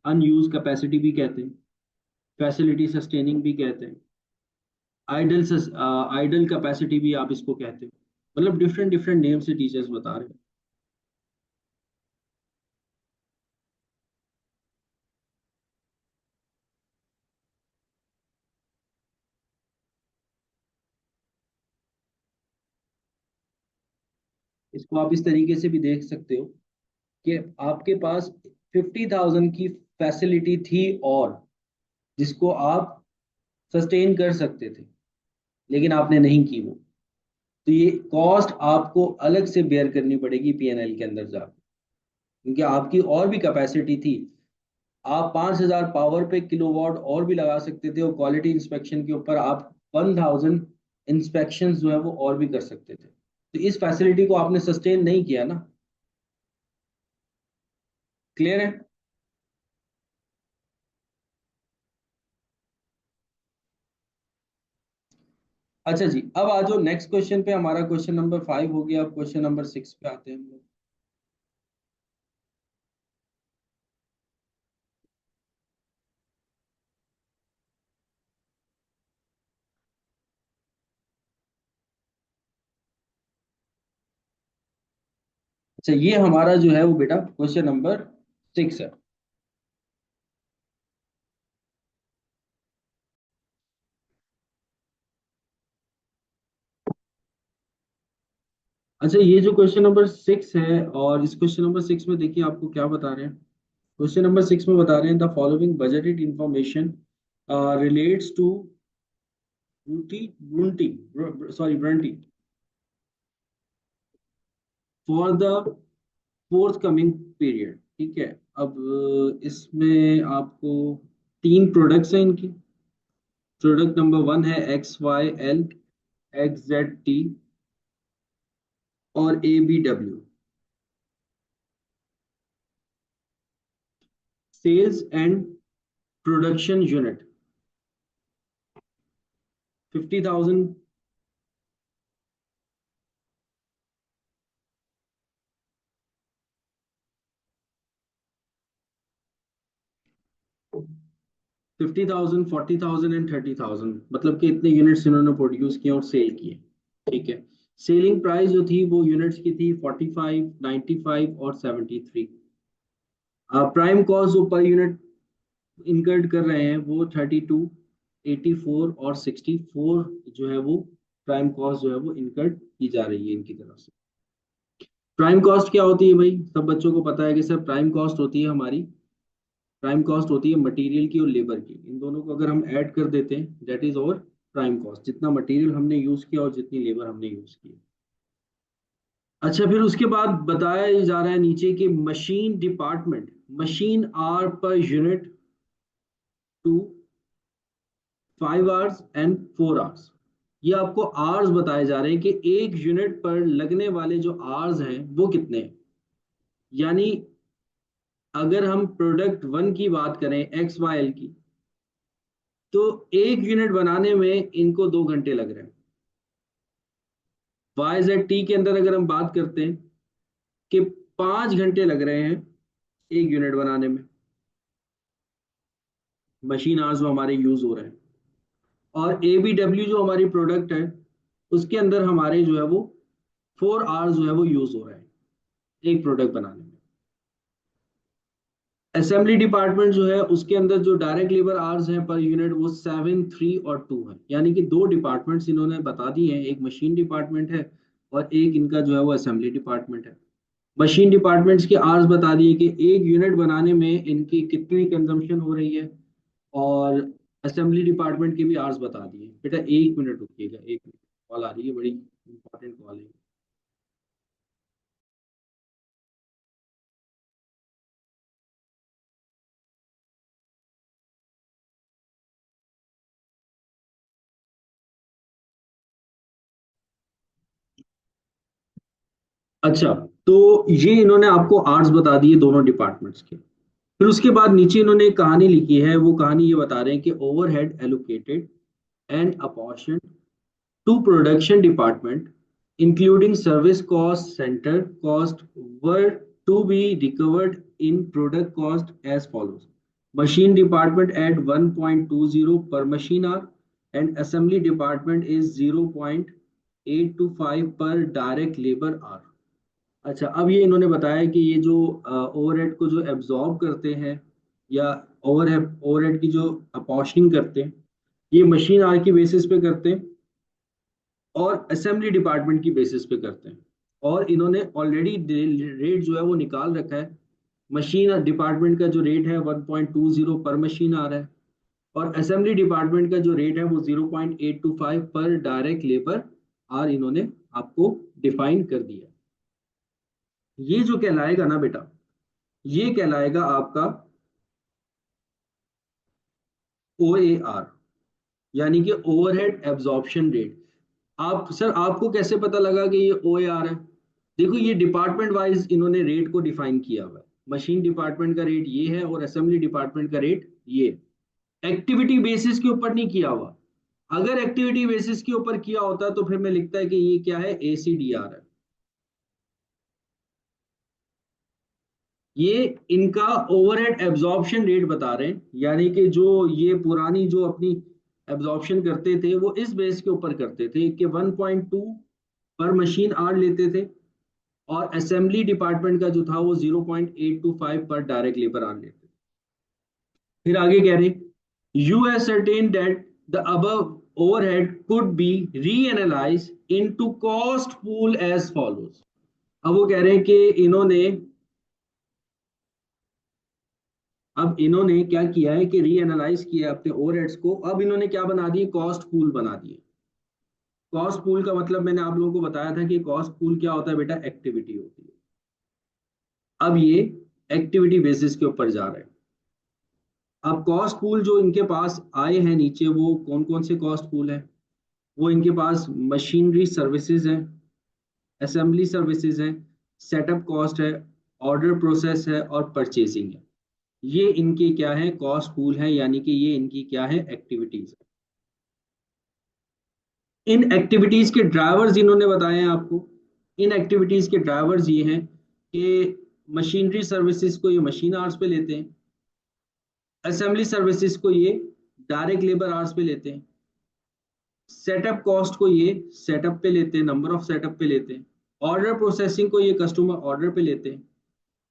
Unused capacity भी कहते हैं। फैसिलिटी सस्टेनिंग भी कहते हैं, आइडल आइडल कैपेसिटी भी आप इसको कहते हो। मतलब डिफरेंट डिफरेंट नेम से टीचर्स बता रहे हैं। इसको आप इस तरीके से भी देख सकते हो कि आपके पास 50,000 की फैसिलिटी थी और जिसको आप सस्टेन कर सकते थे, लेकिन आपने नहीं की वो। तो ये कॉस्ट आपको अलग से बेयर करनी पड़ेगी पीएनएल के अंदर जाकर, क्योंकि आपकी और भी कैपेसिटी थी। आप 5,000 पावर पे किलोवाट और भी लगा सकते थे, और क्वालिटी इंस्पेक्शन के ऊपर आप 1,000 इंस्पेक्शन जो है वो और भी कर सकते थे। तो इस फैसिलिटी को आपने सस्टेन नहीं किया ना। क्लियर है? अच्छा जी, अब आ जाओ नेक्स्ट क्वेश्चन पे। हमारा क्वेश्चन नंबर 5 हो गया, अब क्वेश्चन नंबर 6 पे आते हैं हम लोग। अच्छा, ये हमारा जो है वो बेटा क्वेश्चन नंबर 6 है। अच्छा, ये जो क्वेश्चन नंबर 6 है, और इस क्वेश्चन नंबर 6 में देखिए आपको क्या बता रहे हैं। क्वेश्चन नंबर 6 में बता रहे हैं, the following budgeted information relates to Brunty for the forthcoming period. ठीक है। अब इसमें आपको तीन प्रोडक्ट्स हैं इनकी। प्रोडक्ट नंबर 1 है XYL, XZT और ABW। Sales and production unit 50,000। 50,000, 40,000 and 30,000, मतलब कि इतने यूनिट्स इन्होंने प्रोड्यूस किए और सेल किए। ठीक है। सेलिंग प्राइस जो थी वो यूनिट्स की थी 45, 95 और 73। प्राइम कॉस्ट जो पर यूनिट इनकर्ड कर रहे हैं वो 32, 84 और 64 जो है वो प्राइम कॉस्ट जो है वो इनकर्ड की जा रही है इनकी तरफ से। प्राइम कॉस्ट क्या होती है भाई? सब बच्चों को पता है कि सर प्राइम कॉस्ट होती है हमारी, प्राइम कॉस्ट होती है मटेरियल की और लेबर की। इन दोनों को अगर हम ऐड कर देते हैं, दैट इज और प्राइम कॉस्ट, जितना मटेरियल हमने यूज किया और जितनी लेबर हमने यूज की। अच्छा, फिर उसके बाद बताया जा रहा है नीचे कि machine department, machine hour per unit two 5 hours and 4 hours. ये आपको आवर्स बताए जा रहे हैं कि एक यूनिट पर लगने वाले जो आवर्स हैं वो कितने हैं। यानी अगर हम प्रोडक्ट 1 की बात करें, XYL की, तो एक यूनिट बनाने में इनको 2 घंटे लग रहे हैं। YZT के अंदर अगर हम बात करते हैं कि 5 घंटे लग रहे हैं एक यूनिट बनाने में, मशीन आवर्स जो हमारे यूज हो रहे हैं। और ABW जो हमारी प्रोडक्ट है, उसके अंदर हमारे जो है वो 4 आवर्स जो है वो यूज हो रहे हैं एक प्रोडक्ट बनाने में। असेंबली डिपार्टमेंट जो है उसके अंदर जो डायरेक्ट लेबर आवर्स हैं पर यूनिट वो 7, 3 और 2 है। यानी कि दो डिपार्टमेंट्स इन्होंने बता दिए हैं, एक मशीन डिपार्टमेंट है और एक इनका जो है वो असेंबली डिपार्टमेंट है। मशीन डिपार्टमेंट्स के आवर्स बता दिए कि एक यूनिट बनाने में इनकी कितनी कंजम्पशन हो रही है, और असेंबली डिपार्टमेंट के भी आवर्स बता दिए। बेटा 1 मिनट रुकिएगा, 1 मिनट, कॉल आ रही है, बड़ी इंपॉर्टेंट कॉल है। अच्छा, तो ये इन्होंने आपको आर्ट्स बता दिए दोनों डिपार्टमेंट्स के। फिर उसके बाद नीचे इन्होंने एक कहानी लिखी है, वो कहानी ये बता रहे हैं कि overhead allocated and apportion to production department including service cost, centre cost were to be recovered in product cost as follows. Machine department at 1.20 per machine hour and assembly department is 0.825 per direct labor hour. अच्छा, अब ये इन्होंने बताया कि ये जो overhead को जो एब्जॉर्ब करते हैं या ओवरहेड की जो अपॉर्शनिंग करते हैं, ये मशीन आर की बेसिस पे करते हैं और असेंबली डिपार्टमेंट की बेसिस पे करते हैं। और इन्होंने ऑलरेडी रेट जो है वो निकाल रखा है। मशीन डिपार्टमेंट का जो रेट है 1.20 पर मशीन आ रहा है और असेंबली डिपार्टमेंट का जो रेट है वो 0.825 पर डायरेक्ट लेबर आर इन्होंने आपको डिफाइन कर दिया। ये जो कहलाएगा ना बेटा, ये कहलाएगा आपका ओ ए आर, यानी कि ओवरहेड एब्जॉर्प्शन रेट। आप सर, आपको कैसे पता लगा कि ये ओ ए आर है? देखो, ये डिपार्टमेंट वाइज इन्होंने रेट को डिफाइन किया हुआ है। मशीन डिपार्टमेंट का रेट ये है और असेंबली डिपार्टमेंट का रेट ये। एक्टिविटी बेसिस के ऊपर नहीं किया हुआ। अगर एक्टिविटी बेसिस के ऊपर किया होता तो फिर मैं लिखता है कि ये क्या है, एसीडीआर है। ये इनका ओवरहेड एब्जॉर्प्शन रेट बता रहे हैं, यानी कि जो ये पुरानी जो अपनी एब्जॉर्प्शन करते थे वो इस बेस के ऊपर करते थे कि 1.2 पर मशीन आर लेते थे और असेंबली डिपार्टमेंट का जो था वो 0.825 पर डायरेक्ट लेबर आर लेते थे। फिर आगे कह रहे, you have certain that the above overhead could be reanalyse into cost pool as follows. अब वो कह रहे हैं कि इन्होंने क्या किया है कि रीएनालाइज किया अपने ओवरहेड्स को। अब इन्होंने क्या बना दिए, कॉस्ट पूल बना दिए। कॉस्ट पूल का मतलब मैंने आप लोगों को बताया था कि कॉस्ट पूल क्या होता है बेटा, एक्टिविटी होती है। अब ये एक्टिविटी बेसिस के ऊपर जा रहे हैं। अब कॉस्ट पूल जो इनके पास आए हैं नीचे, वो कौन कौन से कॉस्ट पूल हैं? वो इनके पास मशीनरी सर्विसेज है, असेंबली सर्विसेज है, सेटअप कॉस्ट है, ऑर्डर प्रोसेस है और परचेसिंग है। ये इनके क्या है, कॉस्ट पूल है, यानी कि ये इनकी क्या है, एक्टिविटीज है। इन एक्टिविटीज के ड्राइवर्स इन्होंने बताए हैं आपको। इन एक्टिविटीज के ड्राइवर्स ये हैं कि मशीनरी सर्विसेज को ये मशीन आवर्स पे लेते हैं, असेंबली सर्विसेज को ये डायरेक्ट लेबर आवर्स पे लेते हैं, सेटअप कॉस्ट को ये सेटअप पे लेते हैं, नंबर ऑफ सेटअप पे लेते हैं, ऑर्डर प्रोसेसिंग को ये कस्टमर ऑर्डर पे लेते हैं,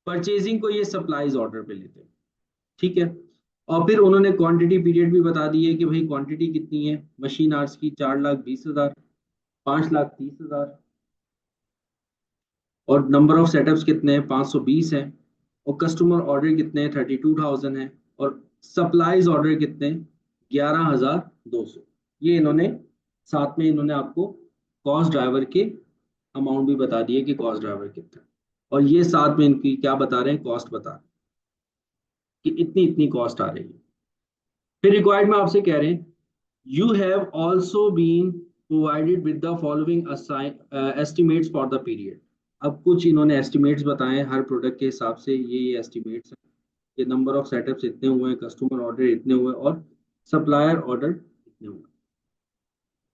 परचेजिंग को ये सप्लाईज ऑर्डर पे लेते हैं। ठीक है। और फिर उन्होंने क्वांटिटी पीरियड भी बता दी है कि भाई क्वांटिटी कितनी है मशीन आवर्स की, 4,20,000, 5,30,000। और नंबर ऑफ सेटअप्स कितने हैं, 520 हैं। और कस्टमर ऑर्डर कितने हैं, 32,000 हैं। और सप्लाईज ऑर्डर कितने हैं, 11,200। ये इन्होंने साथ में इन्होंने आपको कॉस्ट ड्राइवर के अमाउंट भी बता दिए कि कॉस्ट ड्राइवर कितना है। और ये साथ में इनकी क्या बता रहे हैं, कॉस्ट बता रहे हैं कि इतनी इतनी कॉस्ट आ रही है। फिर रिक्वायर्ड में आपसे कह रहे हैं, you have also been provided with the following estimates for the period. अब कुछ इन्होंने एस्टिमेट्स बताए हैं हर प्रोडक्ट के हिसाब से। ये एस्टिमेट्स हैं कि नंबर ऑफ सेटअप्स इतने हुए हैं, कस्टमर ऑर्डर इतने हुए और सप्लायर ऑर्डर इतने हुए।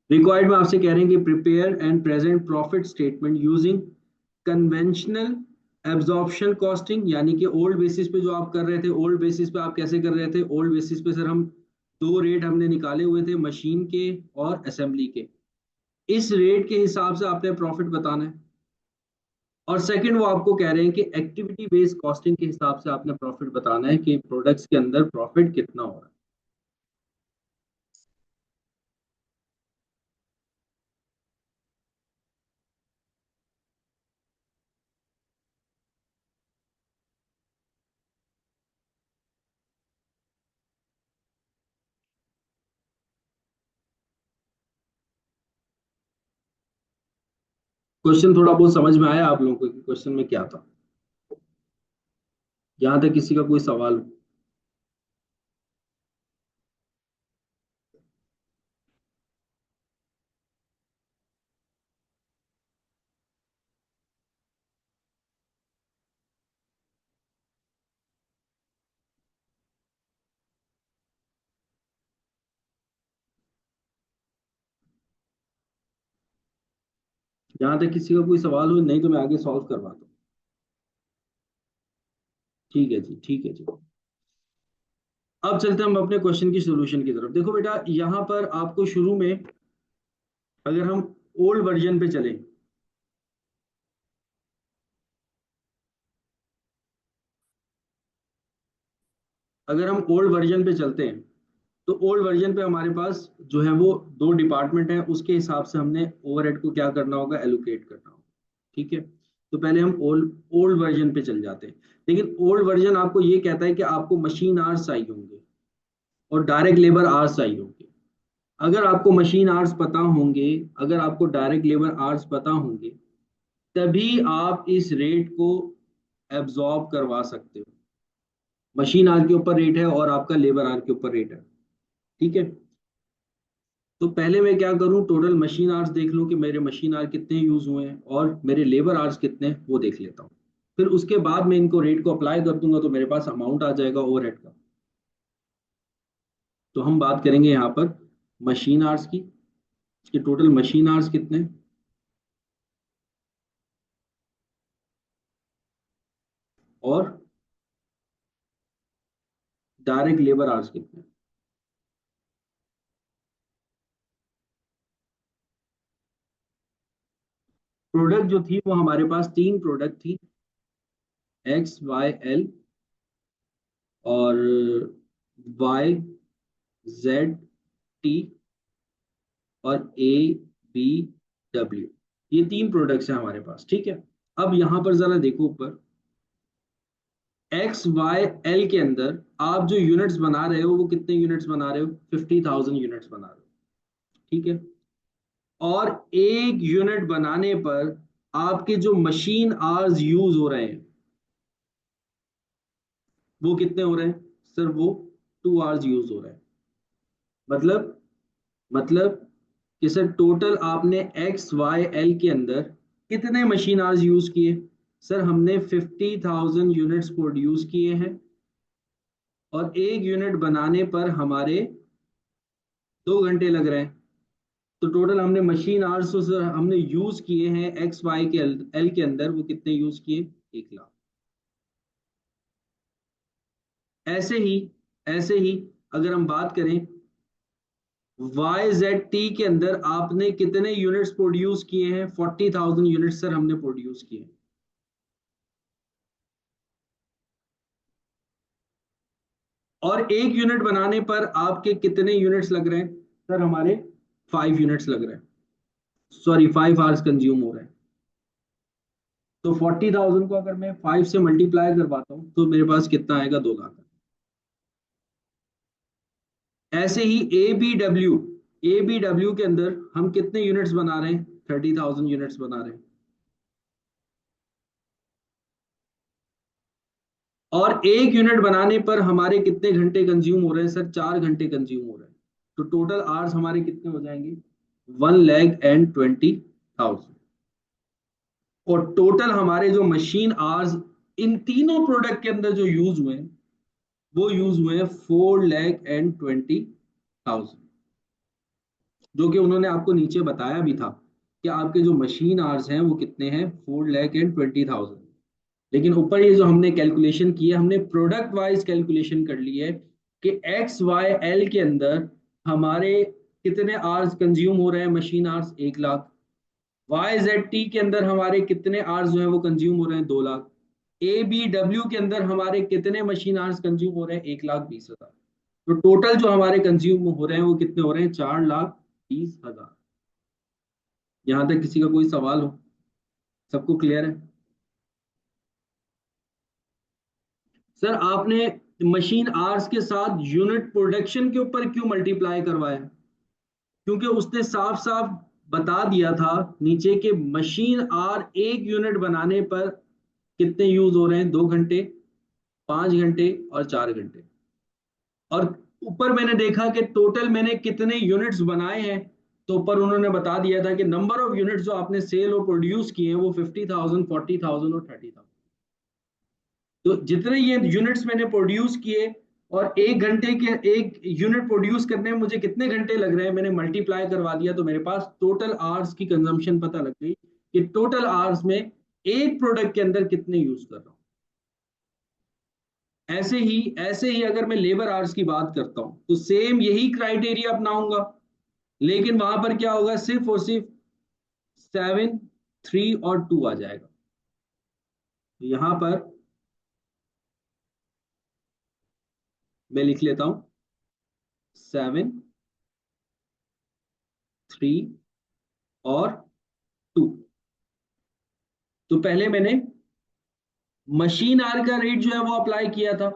रिक्वायर्ड में आपसे कह रहे हैं कि prepare and present profit statement using conventional absorption costing, यानी कि ओल्ड बेसिस पे जो आप कर रहे थे। ओल्ड बेसिस पे आप कैसे कर रहे थे, ओल्ड बेसिस पे सर हम दो रेट हमने निकाले हुए थे, मशीन के और असेंबली के। इस रेट के हिसाब से आपने प्रॉफिट बताना है। और सेकंड, वो आपको कह रहे हैं कि एक्टिविटी बेस्ड कॉस्टिंग के हिसाब से आपने प्रॉफिट बताना है कि प्रोडक्ट्स के अंदर प्रॉफिट कितना हो रहा है। क्वेश्चन थोड़ा बहुत समझ में आया आप लोगों को कि क्वेश्चन में क्या था? यहाँ तक किसी का कोई सवाल हो? यहाँ तक किसी का कोई सवाल हो, नहीं तो मैं आगे सॉल्व करवाता हूँ। ठीक है जी, ठीक है जी। अब चलते हैं हम अपने क्वेश्चन की सोल्यूशन की तरफ। देखो बेटा, यहाँ पर आपको शुरू में, अगर हम ओल्ड वर्जन पे चलें, अगर हम ओल्ड वर्जन पे चलते हैं, तो ओल्ड वर्जन पे हमारे पास जो है वो दो डिपार्टमेंट है, उसके हिसाब से हमने ओवरहेड को क्या करना होगा, एलोकेट करना होगा। ठीक है, तो पहले हम ओल्ड ओल्ड वर्जन पे चल जाते हैं। लेकिन ओल्ड वर्जन आपको ये कहता है कि आपको मशीन आवर्स चाहिए होंगे और डायरेक्ट लेबर आवर्स चाहिए होंगे। अगर आपको मशीन आवर्स पता होंगे, अगर आपको डायरेक्ट लेबर आवर्स पता होंगे, तभी आप इस रेट को एब्जॉर्ब करवा सकते हो। मशीन आर के ऊपर रेट है और आपका लेबर आर के ऊपर रेट है। ठीक है, तो पहले मैं क्या करूं, टोटल मशीन आवर्स देख लूं कि मेरे मशीन आवर कितने यूज हुए हैं और मेरे लेबर आवर्स कितने हैं, वो देख लेता हूं। फिर उसके बाद मैं इनको रेट को अप्लाई कर दूंगा तो मेरे पास अमाउंट आ जाएगा ओवरहेड का। तो हम बात करेंगे यहाँ पर मशीन आवर्स की, कि टोटल मशीन आवर्स कितने हैं और डायरेक्ट लेबर आवर्स कितने हैं। प्रोडक्ट जो थी वो हमारे पास तीन प्रोडक्ट थी, XYL और YZT और ABW। ये तीन प्रोडक्ट्स हैं हमारे पास। ठीक है, अब यहां पर जरा देखो ऊपर, XYL के अंदर आप जो यूनिट्स बना रहे हो वो कितने यूनिट्स बना रहे हो, 50,000 यूनिट्स बना रहे हो। ठीक है, और एक यूनिट बनाने पर आपके जो मशीन आवर्स यूज हो रहे हैं वो कितने हो रहे हैं, सर वो 2 आवर्स यूज हो रहे हैं। मतलब कि सर टोटल आपने XYL के अंदर कितने मशीन आवर्स यूज किए, सर हमने 50,000 यूनिट्स प्रोड्यूस किए हैं और एक यूनिट बनाने पर हमारे 2 घंटे लग रहे हैं। तो टोटल हमने मशीन आवर्स तो सर हमने यूज किए हैं XY के एल के अंदर, वो कितने यूज किए, 1 लाख। ऐसे ही ऐसे ही, अगर हम बात करें YZT के अंदर आपने कितने यूनिट्स प्रोड्यूस किए हैं, 40,000 यूनिट्स सर हमने प्रोड्यूस किए हैं। और एक यूनिट बनाने पर आपके कितने यूनिट्स लग रहे हैं, सर हमारे 5 यूनिट्स लग रहे हैं, सॉरी 5 आवर्स कंज्यूम हो रहे हैं। तो 40,000 को अगर मैं 5 से मल्टीप्लाई करवाता हूँ तो मेरे पास कितना आएगा, 2 लाख। ऐसे ही ए बी डब्ल्यू के अंदर हम कितने यूनिट्स बना रहे हैं, 30,000 यूनिट्स बना रहे हैं। और एक यूनिट बनाने पर हमारे कितने घंटे कंज्यूम हो रहे हैं, सर 4 घंटे कंज्यूम हो रहे हैं। तो टोटल आवर्स हमारे कितने हो जाएंगे, 1,20,000। और टोटल हमारे जो मशीन आवर्स इन तीनों प्रोडक्ट के अंदर जो यूज हुए हैं, वो यूज हुए हैं 4,20,000, जो कि उन्होंने आपको नीचे बताया भी था कि आपके जो मशीन आवर्स हैं वो कितने हैं, 4,20,000। लेकिन ऊपर ये जो हमने कैलकुलेशन की है, हमने प्रोडक्ट वाइज कैलकुलेशन कर ली है कि XYL के अंदर हमारे कितने आवर्स कंज्यूम हो रहे हैं, मशीन आवर्स 1 लाख। YZT के अंदर हमारे कितने आवर्स जो है वो कंज्यूम हो रहे हैं, 2 लाख। ABW के अंदर हमारे कितने मशीन आवर्स कंज्यूम हो रहे हैं, 1,20,000। तो टोटल जो हमारे कंज्यूम हो रहे हैं वो कितने हो रहे हैं, 4,20,000। यहाँ तक किसी का कोई सवाल हो, सबको क्लियर है। सर आपने मशीन आवर्स के साथ यूनिट प्रोडक्शन के ऊपर क्यों मल्टीप्लाई करवाया, क्योंकि उसने साफ साफ बता दिया था नीचे के मशीन आर एक यूनिट बनाने पर कितने यूज हो रहे हैं, 2 घंटे, 5 घंटे और 4 घंटे। और ऊपर मैंने देखा कि टोटल मैंने कितने यूनिट्स बनाए हैं, तो ऊपर उन्होंने बता दिया था कि नंबर ऑफ यूनिट्स जो आपने सेल और प्रोड्यूस किए हैं वो 50,000, 40,000 और 30,000। तो जितने ये यूनिट्स मैंने प्रोड्यूस किए और एक घंटे के एक यूनिट प्रोड्यूस करने में मुझे कितने घंटे लग रहे हैं, मैंने मल्टीप्लाई करवा दिया तो मेरे पास टोटल आवर्स की कंजम्पशन पता लग गई कि टोटल आवर्स में एक प्रोडक्ट के अंदर कितने यूज कर रहा हूं। ऐसे ही अगर मैं लेबर आवर्स की बात करता हूं तो सेम यही क्राइटेरिया अपनाऊंगा, लेकिन वहां पर क्या होगा, सिर्फ और सिर्फ 7, 3 और 2 आ जाएगा। यहां पर मैं लिख लेता हूं 7, 3 और 2। तो पहले मैंने मशीन आर का रेट जो है वो अप्लाई किया था।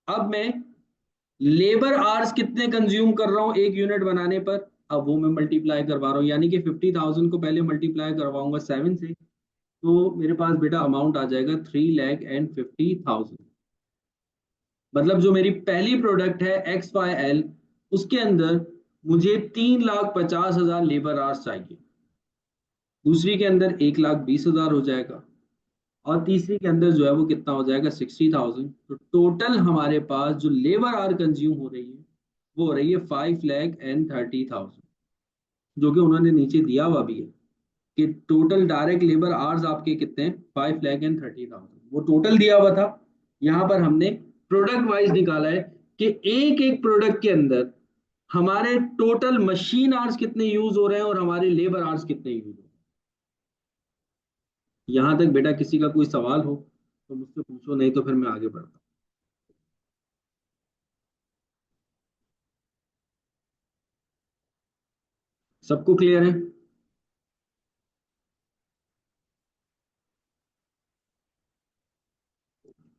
अब मैं लेबर आवर्स कितने कंज्यूम कर रहा हूं एक यूनिट बनाने पर, अब वो मैं मल्टीप्लाई करवा रहा हूं, यानी कि 50,000 को पहले मल्टीप्लाई करवाऊंगा 7 से, तो मेरे पास बेटा अमाउंट आ जाएगा 3,50,000। मतलब जो मेरी पहली प्रोडक्ट है XYL, उसके अंदर मुझे 3,50,000 लेबर आवर्स चाहिए। दूसरी के अंदर 1,20,000 हो जाएगा, और तीसरी के अंदर जो है वो कितना हो जाएगा, 60,000। तो टोटल हमारे पास जो लेबर आवर कंज्यूम हो रही है वो हो रही है 5,30,000, जो कि उन्होंने नीचे दिया हुआ भी है कि टोटल डायरेक्ट लेबर आवर्स आपके कितने हैं, 5,30,000 वो टोटल दिया हुआ था। यहाँ पर हमने प्रोडक्ट वाइज निकाला है कि एक एक प्रोडक्ट के अंदर हमारे टोटल मशीन आवर्स कितने यूज हो रहे हैं और हमारे लेबर आवर्स कितने यूज हो रहे हैं। यहां तक बेटा किसी का कोई सवाल हो तो मुझसे पूछो, नहीं तो फिर मैं आगे बढ़ता हूँ। सबको क्लियर है?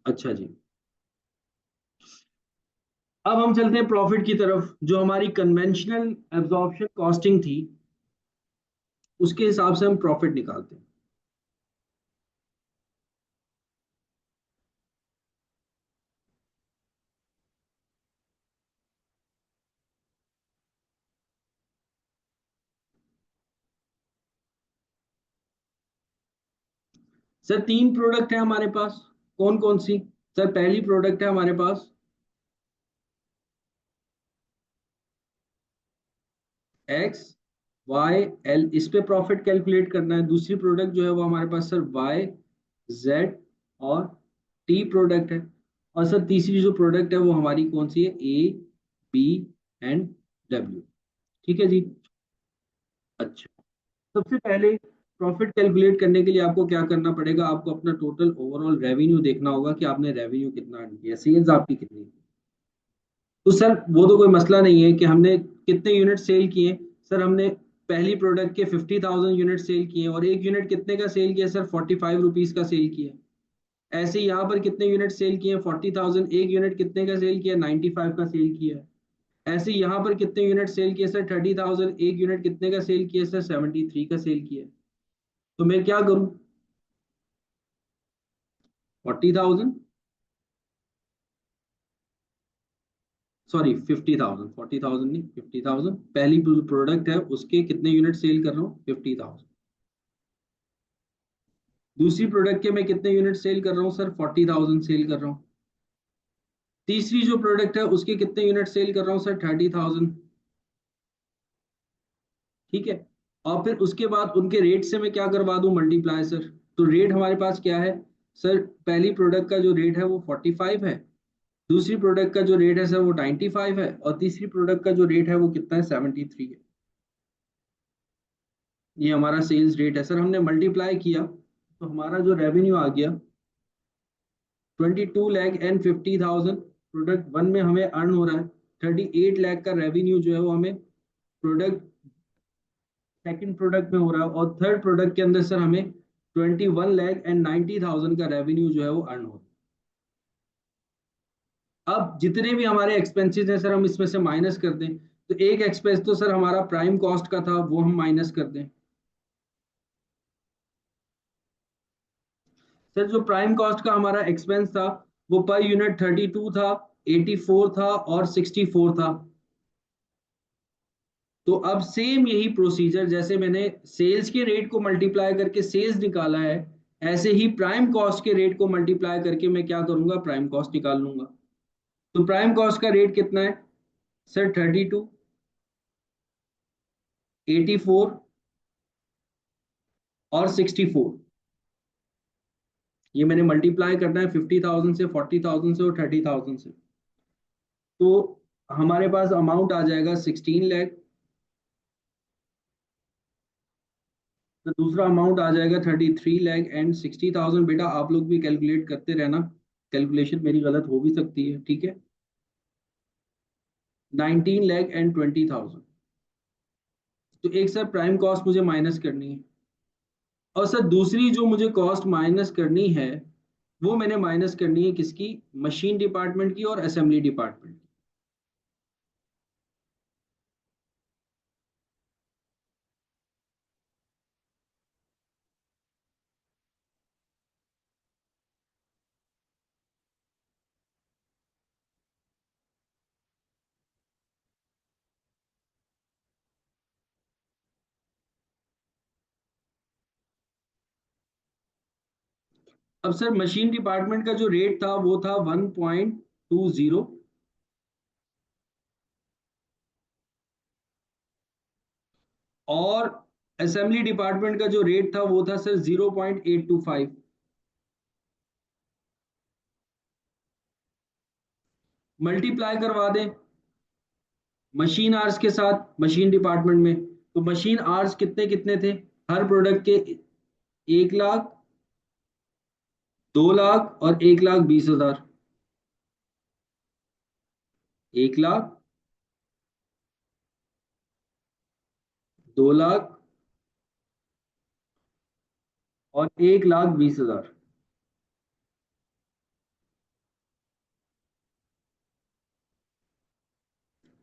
अच्छा जी। अब हम चलते हैं प्रॉफिट की तरफ। जो हमारी कन्वेंशनल एब्जॉर्प्शन कॉस्टिंग थी उसके हिसाब से हम प्रॉफिट निकालते हैं। सर 3 प्रोडक्ट है हमारे पास। कौन कौन सी? सर पहली प्रोडक्ट है हमारे पास XYL, इस पे प्रॉफिट कैलकुलेट करना है। दूसरी प्रोडक्ट जो है वो हमारे पास सर YZ और T प्रोडक्ट है। और सर तीसरी जो प्रोडक्ट है वो हमारी कौन सी है, ABNW। ठीक है जी। अच्छा, सबसे पहले प्रॉफिट कैलकुलेट करने के लिए आपको क्या करना पड़ेगा, आपको अपना टोटल ओवरऑल रेवेन्यू देखना होगा कि आपने रेवेन्यू कितना अर्न किया, सेल्स आपकी कितनी। तो सर वो तो कोई मसला नहीं है कि हमने कितने यूनिट सेल किए। सर हमने पहली प्रोडक्ट के 50,000 यूनिट सेल किए, और एक यूनिट कितने का सेल किया सर, 45 रुपीज का सेल किया। ऐसे यहाँ पर कितने यूनिट सेल किए, 40,000, एक यूनिट कितने का सेल किया, 95 का सेल किया। ऐसे यहाँ पर कितने यूनिट सेल किए सर, 30,000, एक यूनिट कितने का सेल किया सर, 73 का सेल किया। तो मैं क्या करूँ, 40,000, सॉरी 50,000, 40,000 नहीं, 50,000, पहली प्रोडक्ट है उसके कितने यूनिट सेल कर रहा हूँ, 50,000। दूसरी प्रोडक्ट के मैं कितने यूनिट सेल कर रहा हूँ सर, 40,000 सेल कर रहा हूँ। तीसरी जो प्रोडक्ट है उसके कितने यूनिट सेल कर रहा हूँ सर, 30,000। ठीक है। और फिर उसके बाद उनके रेट से मैं क्या करवा दूं, मल्टीप्लाई सर। तो रेट हमारे पास क्या है सर, पहली प्रोडक्ट का जो रेट है वो 45 है, दूसरी प्रोडक्ट का जो रेट है सर वो 95 है, और तीसरी प्रोडक्ट का जो रेट है वो कितना है, 73 है। ये हमारा सेल्स रेट है सर। हमने मल्टीप्लाई किया तो हमारा जो रेवेन्यू आ गया 22,50,000। प्रोडक्ट वन में हमें अर्न हो रहा है 38 लाख का रेवेन्यू जो है वो हमें प्रोडक्ट सेकंड प्रोडक्ट में हो रहा है, और थर्ड प्रोडक्ट के अंदर सर हमें 21,90,000 का रेवेन्यू जो है वो अर्न हो रहा है। अब जितने भी हमारे एक्सपेंसेस हैं सर हम इसमें से माइनस कर दें। तो एक एक्सपेंस तो सर हमारा प्राइम कॉस्ट का था, वो हम माइनस कर दें। सर जो प्राइम कॉस्ट का हमारा एक्सपेंस था वो पर यूनिट 32 था, 84 था और 64 था। तो अब सेम यही प्रोसीजर, जैसे मैंने सेल्स के रेट को मल्टीप्लाई करके सेल्स निकाला है, ऐसे ही प्राइम कॉस्ट के रेट को मल्टीप्लाई करके मैं क्या करूंगा, प्राइम कॉस्ट निकाल लूंगा। तो प्राइम कॉस्ट का रेट कितना है सर, 32, 84 और 64। ये मैंने मल्टीप्लाई करना है 50,000 से, 40,000 से और 30,000 से। तो हमारे पास अमाउंट आ जाएगा 16 लाख। तो दूसरा अमाउंट आ जाएगा 33 लाख एंड 60,000। बेटा आप लोग भी कैलकुलेट करते रहना, कैलकुलेशन मेरी गलत हो भी सकती है, ठीक है। 19 लाख एंड 20,000। तो एक सर प्राइम कॉस्ट मुझे माइनस करनी है, और सर दूसरी जो मुझे कॉस्ट माइनस करनी है वो मैंने माइनस करनी है किसकी? मशीन डिपार्टमेंट की और असेंबली डिपार्टमेंट की। अब सर मशीन डिपार्टमेंट का जो रेट था वो था 1.20, और असेंबली डिपार्टमेंट का जो रेट था वो था सर 0.825। मल्टीप्लाई करवा दें मशीन आवर्स के साथ मशीन डिपार्टमेंट में, तो मशीन आवर्स कितने कितने थे हर प्रोडक्ट के? 1 लाख, 2 लाख और 1,20,000। 1 लाख, 2 लाख और 1,20,000।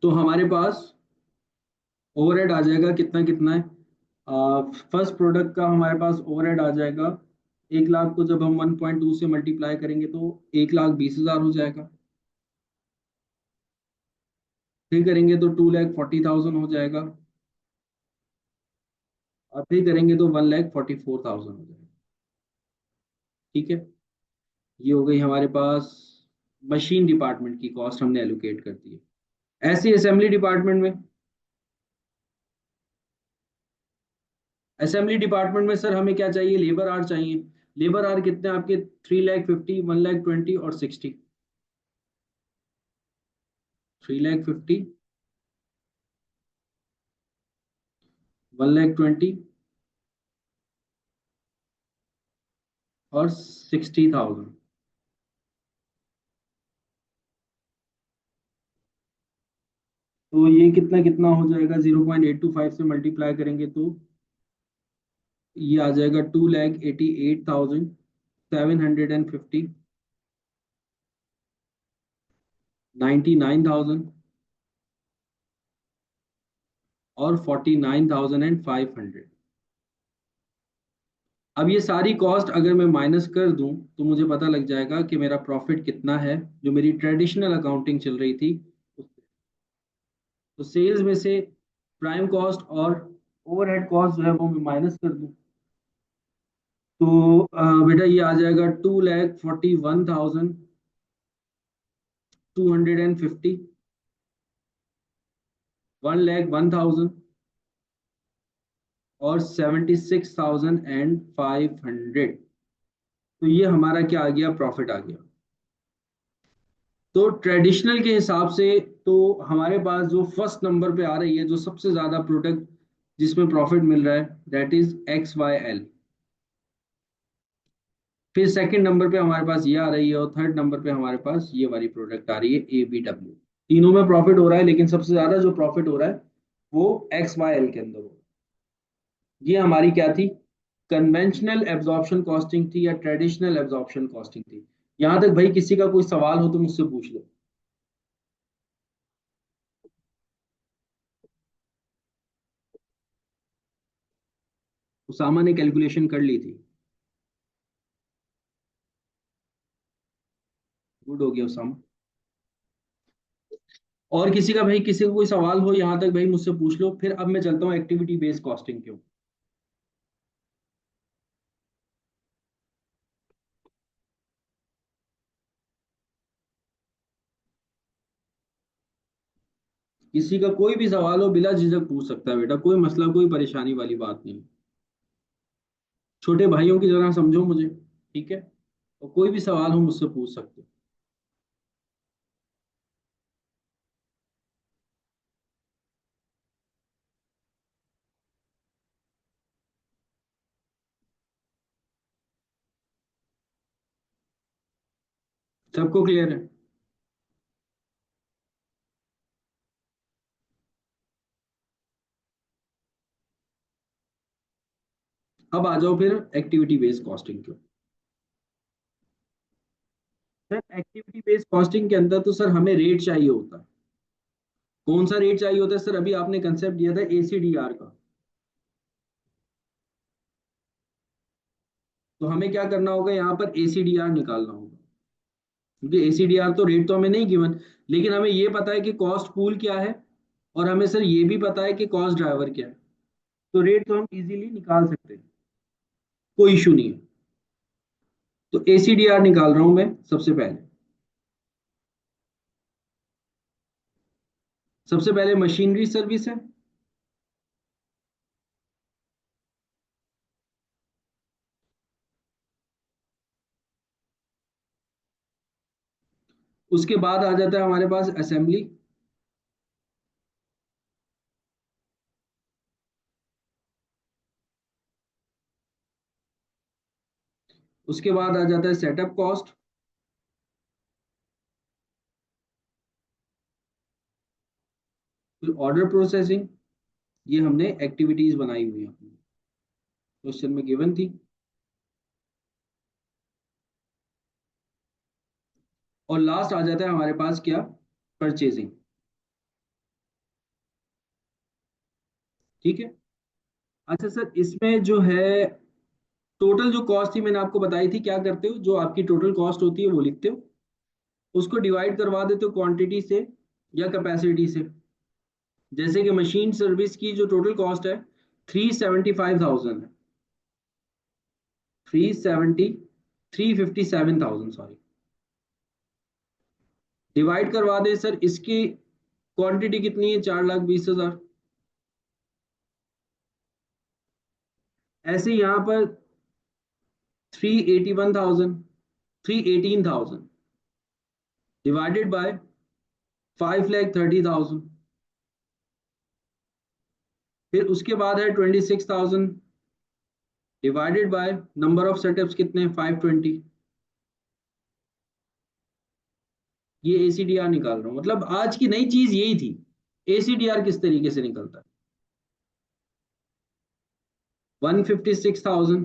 तो हमारे पास ओवरहेड आ जाएगा कितना कितना है? फर्स्ट प्रोडक्ट का हमारे पास ओवरहेड आ जाएगा 1 लाख को जब हम 1.2 से मल्टीप्लाई करेंगे तो 1,20,000 हो जाएगा। फिर करेंगे तो 2,40,000 हो जाएगा, और फिर करेंगे तो 1,44,000 हो जाएगा। ठीक है, ये हो गई हमारे पास मशीन डिपार्टमेंट की कॉस्ट, हमने एलोकेट कर दी है। ऐसी असेंबली डिपार्टमेंट में, असेंबली डिपार्टमेंट में सर हमें क्या चाहिए? लेबर आर चाहिए। लेबर आर कितने आपके? 3,50,000, 1,20,000 और 60। 3,50,000, 1,20,000 और 60,000। तो ये कितना कितना हो जाएगा? 0.825 से मल्टीप्लाई करेंगे तो ये आ जाएगा 2,88,750, 99,000 और 49,500। अब ये सारी कॉस्ट अगर मैं माइनस कर दूं तो मुझे पता लग जाएगा कि मेरा प्रॉफिट कितना है, जो मेरी ट्रेडिशनल अकाउंटिंग चल रही थी। तो सेल्स में से प्राइम कॉस्ट और ओवरहेड कॉस्ट जो है वो मैं माइनस कर दूं, तो बेटा ये आ जाएगा 2,41,250, 1,01,000 और 76,500। तो ये हमारा क्या आ गया? प्रॉफिट आ गया। तो ट्रेडिशनल के हिसाब से तो हमारे पास जो फर्स्ट नंबर पे आ रही है, जो सबसे ज्यादा प्रोडक्ट जिसमें प्रॉफिट मिल रहा है, दैट इज XYL। फिर सेकंड नंबर पे हमारे पास ये आ रही है, और थर्ड नंबर पे हमारे पास ये वाली प्रोडक्ट आ रही है ABW। तीनों में प्रॉफिट हो रहा है, लेकिन सबसे ज्यादा जो प्रॉफिट हो रहा है वो XYL के अंदर हो रहा है। ये हमारी क्या थी? कन्वेंशनल एब्जॉर्प्शन कॉस्टिंग थी या ट्रेडिशनल एब्जॉर्प्शन कॉस्टिंग थी? यहां तक भाई किसी का कोई सवाल हो तो मुझसे पूछ लो। उसामा ने कैलकुलेशन कर ली थी। गुड हो गया उसामा। और किसी का भाई, किसी को कोई सवाल हो यहाँ तक भाई मुझसे पूछ लो, फिर अब मैं चलता हूँ एक्टिविटी बेस्ड कॉस्टिंग क्यों। किसी का कोई भी सवाल हो बिला झिझक पूछ सकता है बेटा, कोई मसला कोई परेशानी वाली बात नहीं। छोटे भाइयों की तरह समझो मुझे, ठीक है। और कोई भी सवाल हो मुझसे पूछ सकते हो। सबको क्लियर है? अब आ जाओ फिर एक्टिविटी बेस्ड कॉस्टिंग के। सर एक्टिविटी बेस्ड कॉस्टिंग के अंदर तो सर हमें रेट चाहिए होता है। कौन सा रेट चाहिए होता है सर? अभी आपने कंसेप्ट दिया था एसीडीआर का। तो हमें क्या करना होगा, यहाँ पर एसीडीआर निकालना होगा। क्योंकि एसीडीआर तो रेट तो हमें नहीं गिवन, लेकिन हमें ये पता है कि कॉस्ट पूल क्या है, और हमें सर ये भी पता है कि कॉस्ट ड्राइवर क्या है। तो रेट तो हम इजीली निकाल सकते हैं, कोई इशू नहीं है। तो एसीडीआर निकाल रहा हूं मैं सबसे पहले। सबसे पहले मशीनरी सर्विस है। उसके बाद आ जाता है हमारे पास असेंबली। उसके बाद आ जाता है सेटअप कॉस्ट। फिर ऑर्डर प्रोसेसिंग। ये हमने एक्टिविटीज बनाई हुई हैं, क्वेश्चन में गिवन थी। और लास्ट आ जाता है हमारे पास क्या, परचेजिंग। ठीक है। अच्छा सर, इसमें जो है टोटल जो कॉस्ट थी मैंने आपको बताई थी, क्या करते हो, जो आपकी टोटल कॉस्ट होती है वो लिखते हो, उसको डिवाइड करवा देते हो क्वांटिटी से या कैपेसिटी से। जैसे कि मशीन सर्विस की जो टोटल कॉस्ट है 375,000 है, 357,000 सॉरी। डिवाइड करवा दे सर, इसकी क्वांटिटी कितनी है, 4,20,000। ऐसे यहाँ पर 381,000 डिवाइडेड बाय 5,30,000। फिर उसके बाद है 26,000 divided by number of setups कितने, 520। ये एसीडीआर निकाल रहा हूं, मतलब आज की नई चीज यही थी, एसीडीआर किस तरीके से निकलता है। 156,000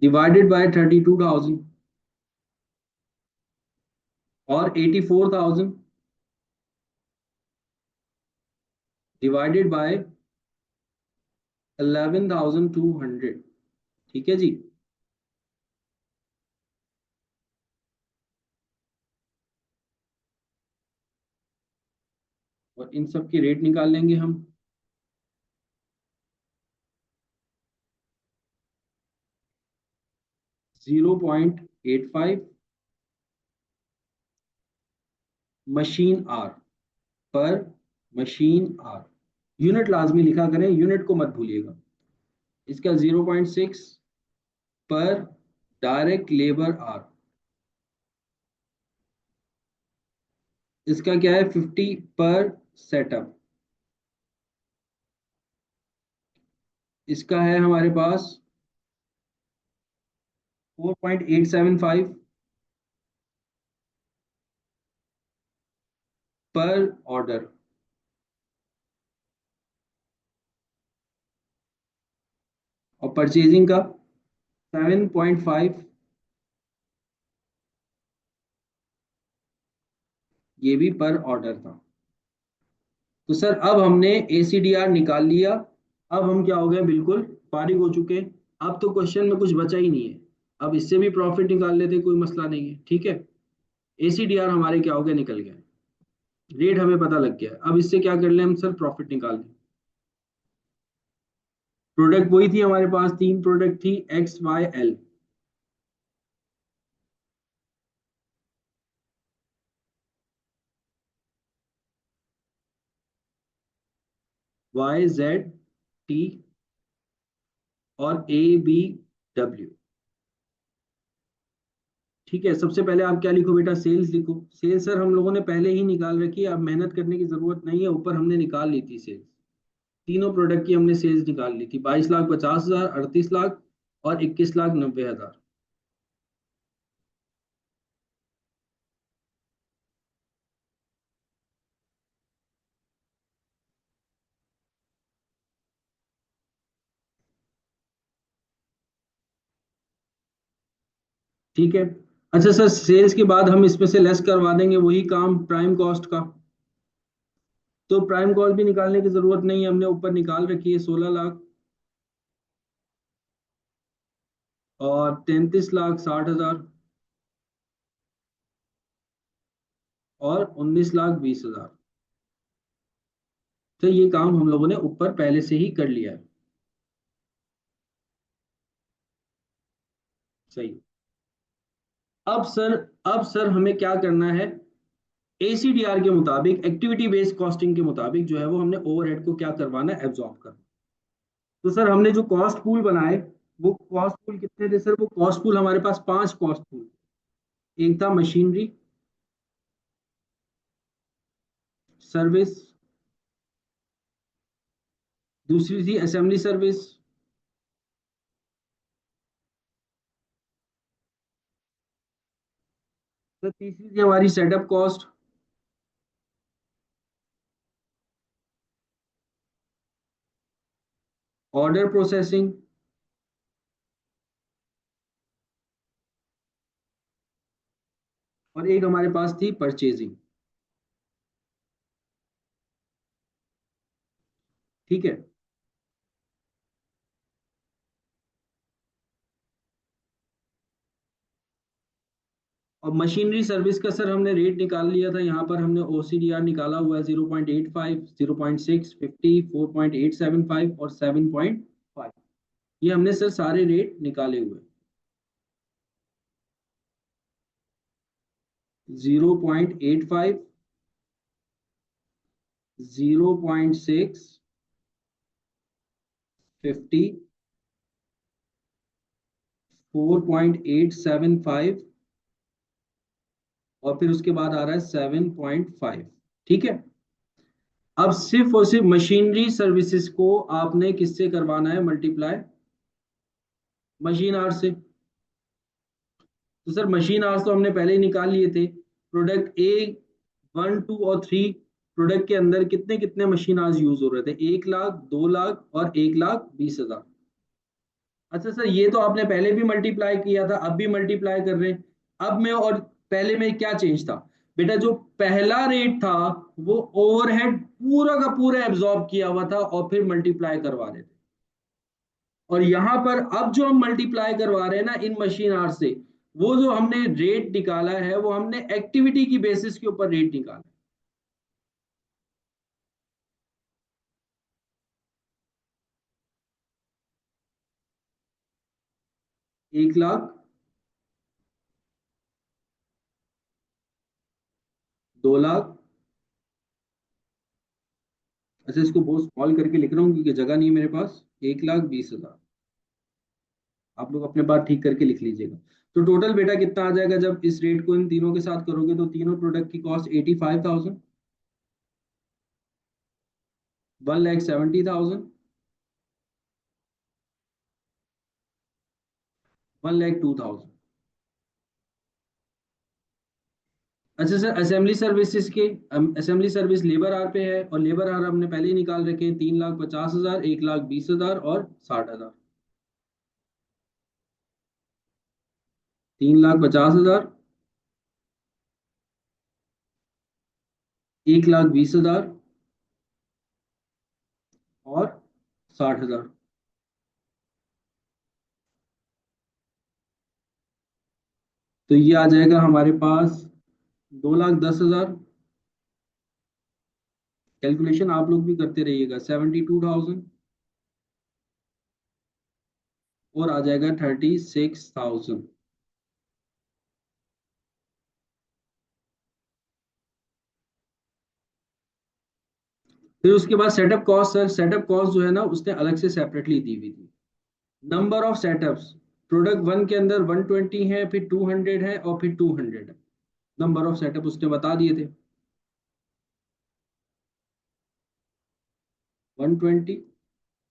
डिवाइडेड बाय 32,000 और 84,000 डिवाइडेड बाय 11,200। ठीक है जी। और इन सब की रेट निकाल लेंगे हम। 0.85 मशीन आर पर मशीन आर। यूनिट लाजमी लिखा करें, यूनिट को मत भूलिएगा। इसका 0.6 पर डायरेक्ट लेबर आर। इसका क्या है, 50 पर सेटअप। इसका है हमारे पास 4.875 पर ऑर्डर। और परचेजिंग का 7.5, ये भी पर ऑर्डर था। तो सर अब हमने एसीडीआर निकाल लिया। अब हम क्या हो गए, बिल्कुल फारिग हो चुके हैं। अब तो क्वेश्चन में कुछ बचा ही नहीं है। अब इससे भी प्रॉफिट निकाल लेते, कोई मसला नहीं है, ठीक है। एसीडीआर हमारे क्या हो गया, निकल गया। रेट हमें पता लग गया। अब इससे क्या कर लें हम सर, प्रॉफिट निकाल लें। प्रोडक्ट वही थी हमारे पास, तीन प्रोडक्ट थी, XYL। YZT और ABW। ठीक है, सबसे पहले आप क्या लिखो बेटा, सेल्स लिखो। सेल्स सर हम लोगों ने पहले ही निकाल रखी है, अब मेहनत करने की जरूरत नहीं है, ऊपर हमने निकाल ली थी सेल्स। तीनों प्रोडक्ट की हमने सेल्स निकाल ली थी, 22,50,000, 38 लाख और 21,90,000। ठीक है। अच्छा सर, सेल्स के बाद हम इसमें से लेस करवा देंगे वही काम प्राइम कॉस्ट का। तो प्राइम कॉस्ट भी निकालने की जरूरत नहीं है, हमने ऊपर निकाल रखी है, 16 लाख और 33,60,000 और 19,20,000। तो ये काम हम लोगों ने ऊपर पहले से ही कर लिया है। सही। अब सर हमें क्या करना है, एसीडीआर के मुताबिक, एक्टिविटी बेस्ड कॉस्टिंग के मुताबिक जो है वो हमने ओवरहेड को क्या करवाना है, एब्जॉर्ब करना। तो सर हमने जो कॉस्ट पूल बनाए, वो कॉस्ट पूल कितने थे सर, वो कॉस्ट पूल हमारे पास 5 कॉस्ट पूल। एक था मशीनरी सर्विस, दूसरी थी असेंबली सर्विस, सर तीसरी थी हमारी सेटअप कॉस्ट, ऑर्डर प्रोसेसिंग, और एक हमारे पास थी परचेजिंग। ठीक है। और मशीनरी सर्विस का सर हमने रेट निकाल लिया था, यहाँ पर हमने ओसीडीआर निकाला हुआ है, 0.85, 0.6, 50, 4.875 और 7.5। ये हमने सर सारे रेट निकाले हुए। 0.85, 0.6, 50, 4.875 और फिर उसके बाद आ रहा है 7.5। ठीक है। अब सिर्फ और सिर्फ मशीनरी सर्विसेज को आपने किससे करवाना है, मल्टीप्लाई मशीन आवर से। तो सर मशीन आवर्स तो हमने पहले ही निकाल लिए थे। प्रोडक्ट ए 1, 2 और 3, प्रोडक्ट के अंदर कितने कितने मशीन आवर्स यूज हो रहे थे, 1 लाख, 2 लाख और 1,20,000। अच्छा सर, ये तो आपने पहले भी मल्टीप्लाई किया था, अब भी मल्टीप्लाई कर रहे हैं। अब में और पहले में क्या चेंज था बेटा, जो पहला रेट था वो ओवरहेड पूरा का पूरा एब्जॉर्ब किया हुआ था और फिर मल्टीप्लाई करवा रहे थे। और यहाँ पर अब जो हम मल्टीप्लाई करवा रहे हैं ना इन मशीन आवर से, वो जो हमने रेट निकाला है वो हमने एक्टिविटी की बेसिस के ऊपर रेट निकाला। 1 लाख, 2 लाख। अच्छा, इसको बहुत स्मॉल करके लिख रहा हूँ क्योंकि जगह नहीं है मेरे पास। 1,20,000। आप लोग अपने बात ठीक करके लिख लीजिएगा। तो टोटल बेटा कितना आ जाएगा, जब इस रेट को इन तीनों के साथ करोगे तो तीनों प्रोडक्ट की कॉस्ट 85,000, 1,70,000, 1,02,000। अच्छा सर, असेंबली सर्विसेज के, असेंबली सर्विस लेबर आर पे है और लेबर आर हमने पहले ही निकाल रखे हैं, 3,50,000, 1,20,000 और 60,000। 3,50,000, 1,20,000 और 60,000। तो ये आ जाएगा हमारे पास 2,10,000। कैलकुलेशन आप लोग भी करते रहिएगा, 72,000 और आ जाएगा 36,000। फिर उसके बाद setup cost, sir setup cost जो है ना उसने अलग से सेपरेटली दी हुई थी। Number of setups, product one के अंदर 120 है, फिर 200 है, और फिर 200 है। नंबर ऑफ सेटअप उसने बता दिए थे। 120,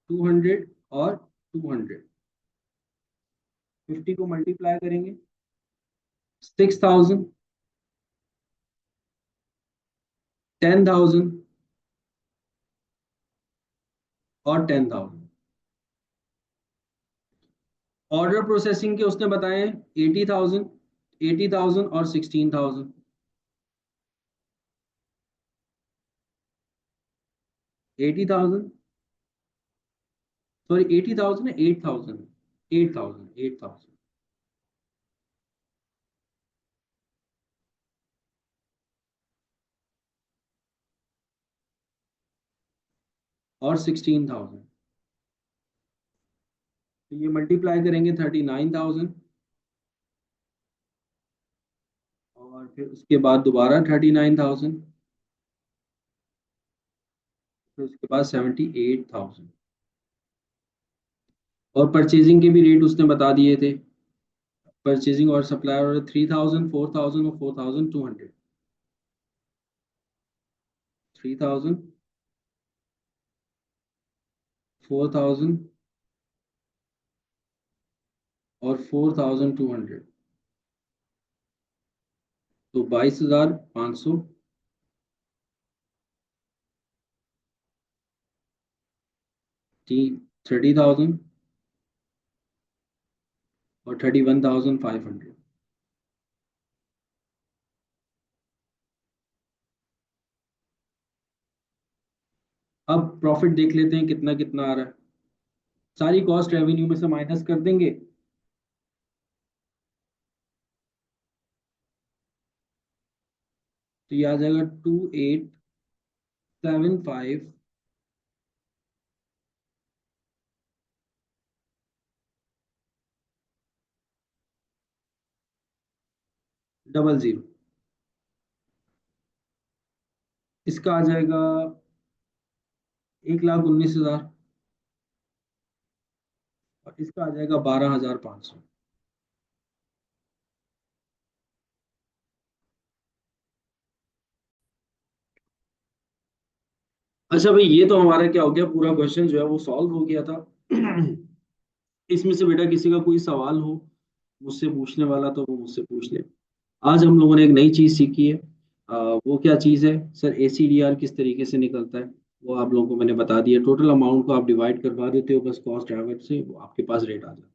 200 और 200। 50 को मल्टीप्लाई करेंगे, 6000, 10,000 और 10,000। ऑर्डर प्रोसेसिंग के उसने बताए 80,000, 80,000 और 16,000। 80,000, सॉरी 80,000 है, 8,000, 8,000, 8,000 और 16,000। तो ये मल्टीप्लाई करेंगे 39,000, और फिर उसके बाद दोबारा 39,000, फिर उसके बाद 78,000। और परचेजिंग के भी रेट उसने बता दिए थे। परचेजिंग और सप्लायर और 3,000, 4,000 और 4,200। 3,000, 4,000 और 4,200। तो 22,500, 30,000 और 31,500। अब प्रॉफिट देख लेते हैं कितना कितना आ रहा है। सारी कॉस्ट रेवेन्यू में से माइनस कर देंगे। तो ये आ जाएगा 28,750। इसका आ जाएगा 1,19,000, और इसका आ जाएगा 12,500। अच्छा भाई, ये तो हमारा क्या हो गया, पूरा क्वेश्चन जो है वो सॉल्व हो गया था। इसमें से बेटा किसी का कोई सवाल हो मुझसे पूछने वाला तो वो मुझसे पूछ ले। आज हम लोगों ने एक नई चीज सीखी है। वो क्या चीज है सर? ACDR किस तरीके से निकलता है वो आप लोगों को मैंने बता दिया। टोटल अमाउंट को आप डिवाइड करवा देते हो बस कॉस्ट ड्राइवर से, वो आपके पास रेट आ जाता है।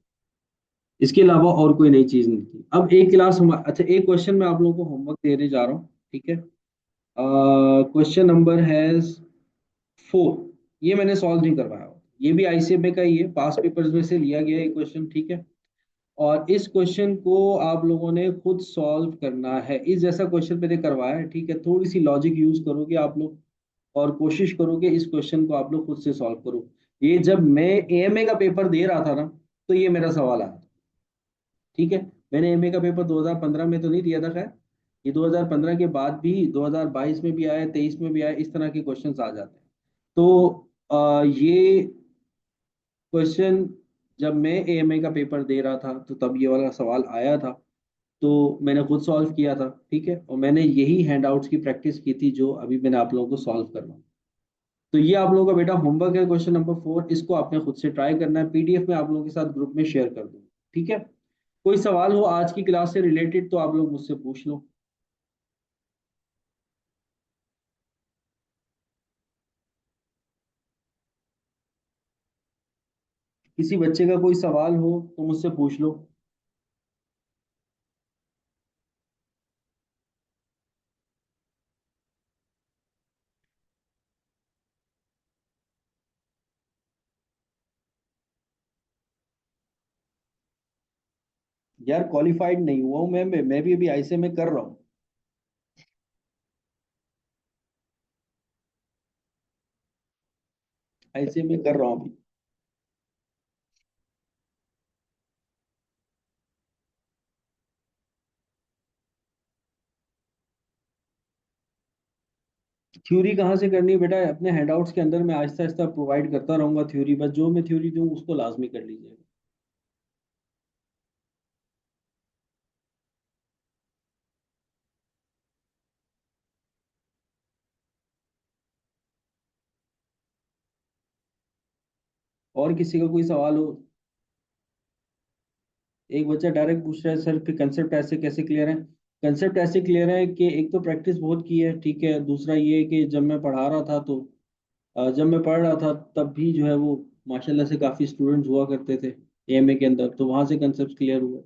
इसके अलावा और कोई नई चीज नहीं थी। अब एक क्लास हम, अच्छा एक क्वेश्चन मैं आप लोगों को होमवर्क देने जा रहा हूँ, ठीक है? क्वेश्चन नंबर है 4। ये मैंने सॉल्व नहीं करवाया, ये भी ICMA का ही है, पास पेपर्स में से लिया गया है क्वेश्चन, ठीक है? और इस क्वेश्चन को आप लोगों ने खुद सॉल्व करना है। इस जैसा क्वेश्चन मैंने करवाया है, ठीक है? थोड़ी सी लॉजिक यूज करोगे आप लोग, और कोशिश करोगे इस क्वेश्चन को आप लोग खुद से सॉल्व करो। ये जब मैं AMA का पेपर दे रहा था ना, तो ये मेरा सवाल आया था, ठीक है? मैंने AMA का पेपर 2015 में तो नहीं दिया था, खैर ये 2015 के बाद भी 2022 में भी आया, 23 में भी आया, इस तरह के क्वेश्चन आ जाते हैं। तो ये क्वेश्चन जब मैं AMA का पेपर दे रहा था तो तब ये वाला सवाल आया था, तो मैंने खुद सॉल्व किया था, ठीक है? और मैंने यही हैंडआउट्स की प्रैक्टिस की थी जो अभी मैंने आप लोगों को सॉल्व करना। तो ये आप लोगों का बेटा होमवर्क है, क्वेश्चन नंबर 4, इसको आपने खुद से ट्राई करना है। PDF में आप लोगों के साथ ग्रुप में शेयर कर दूँ, ठीक है? कोई सवाल हो आज की क्लास से रिलेटेड तो आप लोग मुझसे पूछ लो। किसी बच्चे का कोई सवाल हो तो मुझसे पूछ लो। यार क्वालिफाइड नहीं हुआ हूँ मैं भी अभी ICMA कर रहा हूँ। ICMA कर रहा हूँ अभी। थ्योरी कहाँ से करनी है बेटा? अपने हैंडआउट्स के अंदर मैं आहिस्ता आहिस्ता प्रोवाइड करता रहूंगा थ्योरी, बस जो मैं थ्योरी दूँ उसको लाजमी कर लीजिएगा। और किसी का कोई सवाल हो? एक बच्चा डायरेक्ट पूछ रहा है सर कि कंसेप्ट ऐसे कैसे क्लियर है। कंसेप्ट ऐसे क्लियर है कि एक तो प्रैक्टिस बहुत की है, ठीक है। दूसरा ये है कि जब मैं पढ़ा रहा था तो जब मैं पढ़ रहा था तब भी जो है वो माशाल्लाह से काफ़ी स्टूडेंट्स हुआ करते थे एएमए के अंदर, तो वहाँ से कंसेप्ट क्लियर हुए।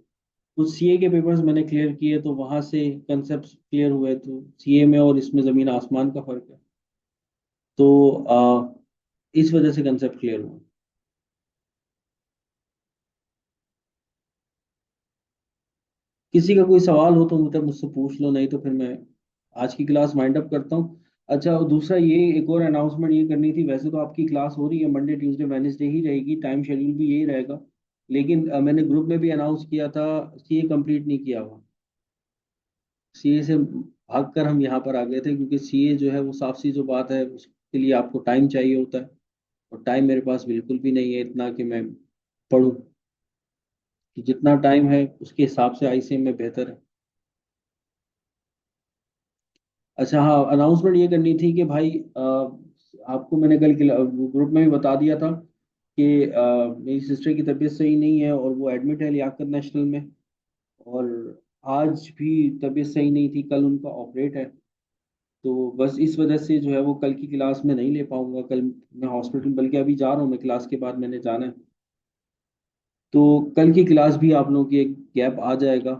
कुछ सीए के पेपर्स मैंने क्लियर किए तो वहाँ से कंसेप्ट क्लियर हुए। तो सीए में और इसमें ज़मीन आसमान का फ़र्क है। तो इस वजह से कंसेप्ट क्लियर हुआ। किसी का कोई सवाल हो तो मतलब मुझसे पूछ लो, नहीं तो फिर मैं आज की क्लास वाइंड अप करता हूँ। अच्छा, और दूसरा ये एक और अनाउंसमेंट ये करनी थी। वैसे तो आपकी क्लास हो रही है मंडे ट्यूसडे वेडनेसडे ही रहेगी, टाइम शेड्यूल भी यही रहेगा। लेकिन मैंने ग्रुप में भी अनाउंस किया था, सीए कंप्लीट नहीं किया हुआ। सीए से भाग कर हम यहाँ पर आ गए थे, क्योंकि सीए जो है वो साफ सी जो बात है उसके लिए आपको टाइम चाहिए होता है। और टाइम मेरे पास बिल्कुल भी नहीं है इतना कि मैं पढूं। कि जितना टाइम है उसके हिसाब से आईसीएम में बेहतर है। अच्छा हाँ, अनाउंसमेंट ये करनी थी कि भाई आपको मैंने कल ग्रुप में भी बता दिया था कि मेरी सिस्टर की तबीयत सही नहीं है और वो एडमिट है लियाकत नेशनल में। और आज भी तबीयत सही नहीं थी, कल उनका ऑपरेट है। तो बस इस वजह से जो है वो कल की क्लास में नहीं ले पाऊंगा। कल मैं हॉस्पिटल, बल्कि अभी जा रहा हूँ मैं, क्लास के बाद मैंने जाना है। तो कल की क्लास भी आप लोगों की एक गैप आ जाएगा।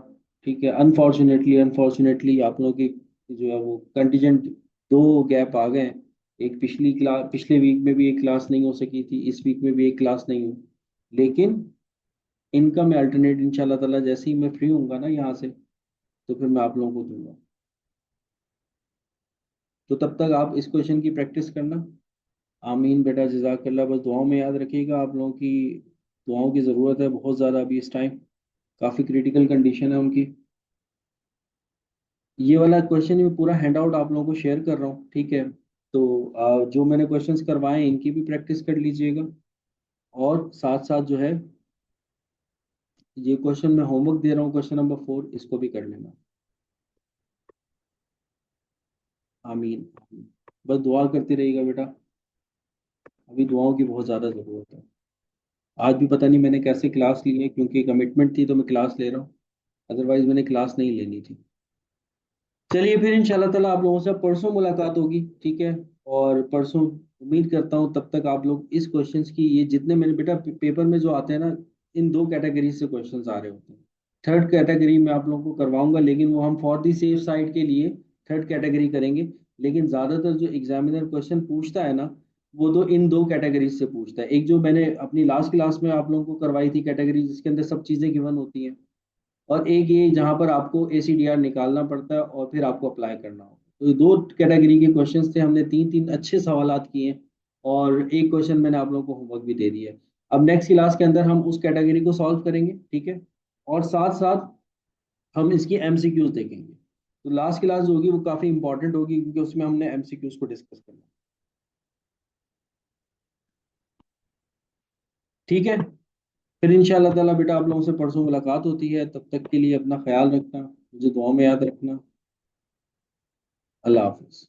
ठीक है, अनफॉर्चुनेटली अनफॉर्चुनेटली आप लोगों की जो है वो कंटीजेंट दो गैप आ गए हैं। एक पिछली क्लास, पिछले वीक में भी एक क्लास नहीं हो सकी थी, इस वीक में भी एक क्लास नहीं हुई। लेकिन इनका मैं अल्टरनेट इंशाल्लाह ताला जैसे ही मैं फ्री होऊंगा ना यहाँ से, तो फिर मैं आप लोगों को दूंगा। तो तब तक आप इस क्वेश्चन की प्रैक्टिस करना। आमीन बेटा, जजाकल्ला। बस दुआओं में याद रखिएगा, आप लोगों की दुआओं की ज़रूरत है बहुत ज़्यादा अभी इस टाइम। काफ़ी क्रिटिकल कंडीशन है उनकी। ये वाला क्वेश्चन मैं पूरा हैंड आउट आप लोगों को शेयर कर रहा हूँ, ठीक है। तो जो मैंने क्वेश्चंस करवाए हैं इनकी भी प्रैक्टिस कर लीजिएगा। और साथ साथ जो है ये क्वेश्चन मैं होमवर्क दे रहा हूँ, क्वेश्चन नंबर 4, इसको भी कर लेना। आमीन। बस दुआ करते रहिएगा बेटा, अभी दुआओं की बहुत ज़्यादा ज़रूरत है। आज भी पता नहीं मैंने कैसे क्लास ली है, क्योंकि कमिटमेंट थी तो मैं क्लास ले रहा हूँ। अदरवाइज मैंने क्लास नहीं लेनी थी। चलिए फिर इंशाल्लाह ताला आप लोगों से परसों मुलाकात होगी, ठीक है। और परसों उम्मीद करता हूँ तब तक आप लोग इस क्वेश्चंस की, ये जितने मैंने बेटा पेपर में जो आते हैं ना, इन दो कैटेगरी से क्वेश्चंस आ रहे होते हैं। थर्ड कैटेगरी में आप लोगों को करवाऊंगा, लेकिन वो हम फॉर दी सेफ साइड के लिए थर्ड कैटेगरी करेंगे। लेकिन ज़्यादातर जो एग्जामिनर क्वेश्चन पूछता है ना, वो तो इन दो कैटेगरी से पूछता है। एक जो मैंने अपनी लास्ट क्लास में आप लोगों को करवाई थी कैटेगरी, जिसके अंदर सब चीज़ें गिवन होती हैं। और एक ये जहाँ पर आपको ACDR निकालना पड़ता है और फिर आपको अप्लाई करना होगा। तो ये दो कैटेगरी के क्वेश्चंस थे, हमने तीन तीन अच्छे सवालात किए हैं। और एक क्वेश्चन मैंने आप लोगों को होमवर्क भी दे दिया है। अब नेक्स्ट क्लास के अंदर हम उस कैटेगरी को सॉल्व करेंगे, ठीक है। और साथ साथ हम इसकी MCQs देखेंगे। तो लास्ट क्लास जो होगी वो काफ़ी इंपॉर्टेंट होगी, क्योंकि उसमें हमने MCQs को डिस्कस करना है। ठीक है, फिर इंशाल्लाह ताला बेटा आप लोगों से परसों मुलाकात होती है। तब तक के लिए अपना ख्याल रखना, मुझे दुआ में याद रखना। अल्लाह हाफिज।